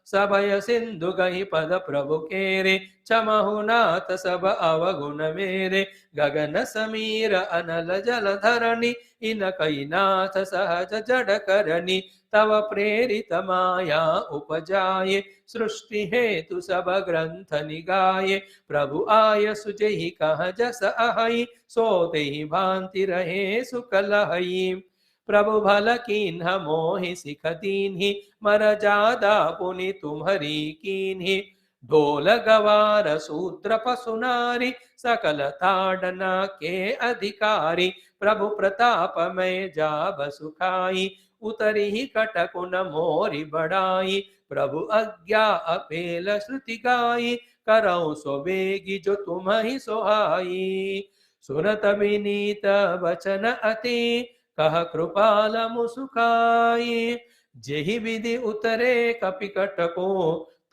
सभय सिंधु गही पद प्रभु केरे चमहु नाथ सब अवगुण मेरे। गगन समीर अनल जल धरणी इन कई नाथ सहज जड़ करनी। तव प्रेरित माया उपजाये सृष्टि हेतु सब ग्रंथ निगाये। प्रभु आय सुजहि कह जस अहै सो तेहि भांति रहे सुख लहै। प्रभु भल कीन्ह मोहि सिख दीन्हि मर जादा पुनि तुम्हरी कीन्हि। ढोल गवार शूद्र पशु नारी सकल ताड़ना के अधिकारी। प्रभु प्रताप मैं जाब सुखाई उतरी ही कटकुन मोरी बढ़ाई। प्रभु आज्ञा अपेल श्रुति गाई करौ सो बेगी जो तुम ही सोहाई। सुनत विनीत वचन अति कह कृपाल मुसुकाई। जेहि विधि उतरे कपि कटको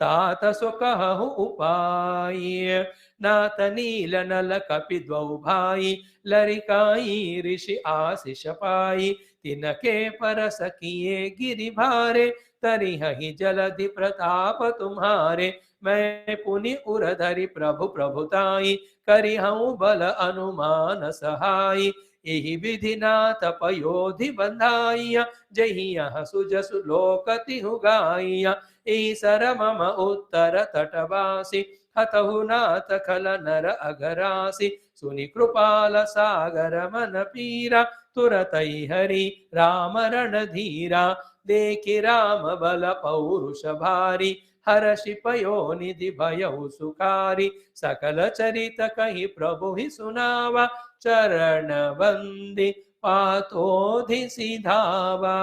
तात सो कहु उपाय। नाथ नील नल कपि द्वौ भाई लरिकाई ऋषि आशीष पाई। तिनके परस किए गिरि भारे तरिहहि जलधि प्रताप तुम्हारे। मैं पुनि उरधरि प्रभु प्रभुताई करिहऊँ बल अनुमान सहाय। एहि विधि नाथ पयोधि बंधाइया जहि यह सुजसु लोक तिहु गाइया। एहि सर मम उत्तर तटवासी हतहु नाथ खल नर अघरासी। सुनि कृपाल सागर मन पीरा तुरत हरि राम रण धीरा। देखि राम बल पौरुष भारी हर्षि पयोनिधि भयउ सुखारी। सकल चरित कहि प्रभु ही सुनावा चरण बंदी पातोधि सिधावा।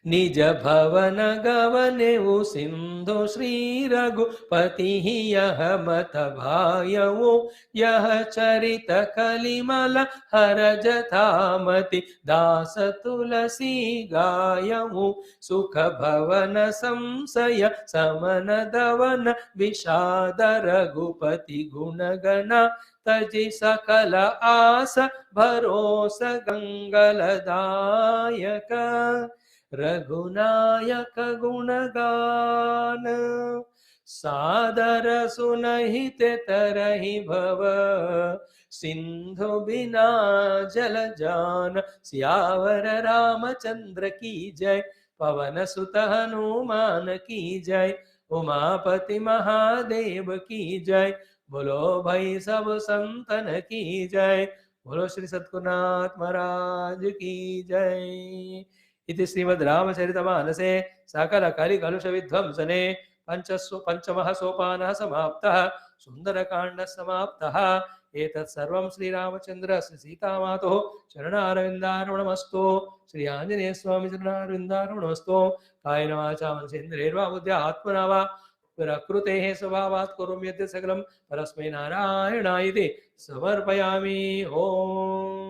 निज भवन गवनेउ सिंधु श्री रघुपति यह मत भायऊ। यह चरित कलिमल हर जथामति दास तुलसी गायऊ। सुख भवन संशय समन दवन विषाद रघुपति गुण गण। तजि सकल आस भरोस गंगलदायक। रघुनायक गुणगान सादर सुनहित तरहि भव। सिंधु बिना जल जान सियावर रामचंद्र की जय। पवन सुत हनुमान की जय उमापति महादेव की जय। बोलो भाई सब संतन की जय। बोलो श्री सद्गुरुनाथ महाराज की जय। इति श्रीमद् रामचरितमानसे सकल कलि कलुष विध्वंसने पंचमः सोपानः समाप्तः। सुन्दरकाण्ड समाप्तः। एतत् सर्वं श्रीरामचन्द्रस्य सीतामातुः चरणारविन्दार्पणमस्तु। श्री आञ्जनेय स्वामी चरणारविन्दार्पणमस्तु। कायेन वाचा मनसेन्द्रियैर्वा बुद्ध्या आत्मना वा प्रकृतेः स्वभावात् करोमि यद्यत् सकलं परस्मै नारायणाय इति समर्पयामि। ओम।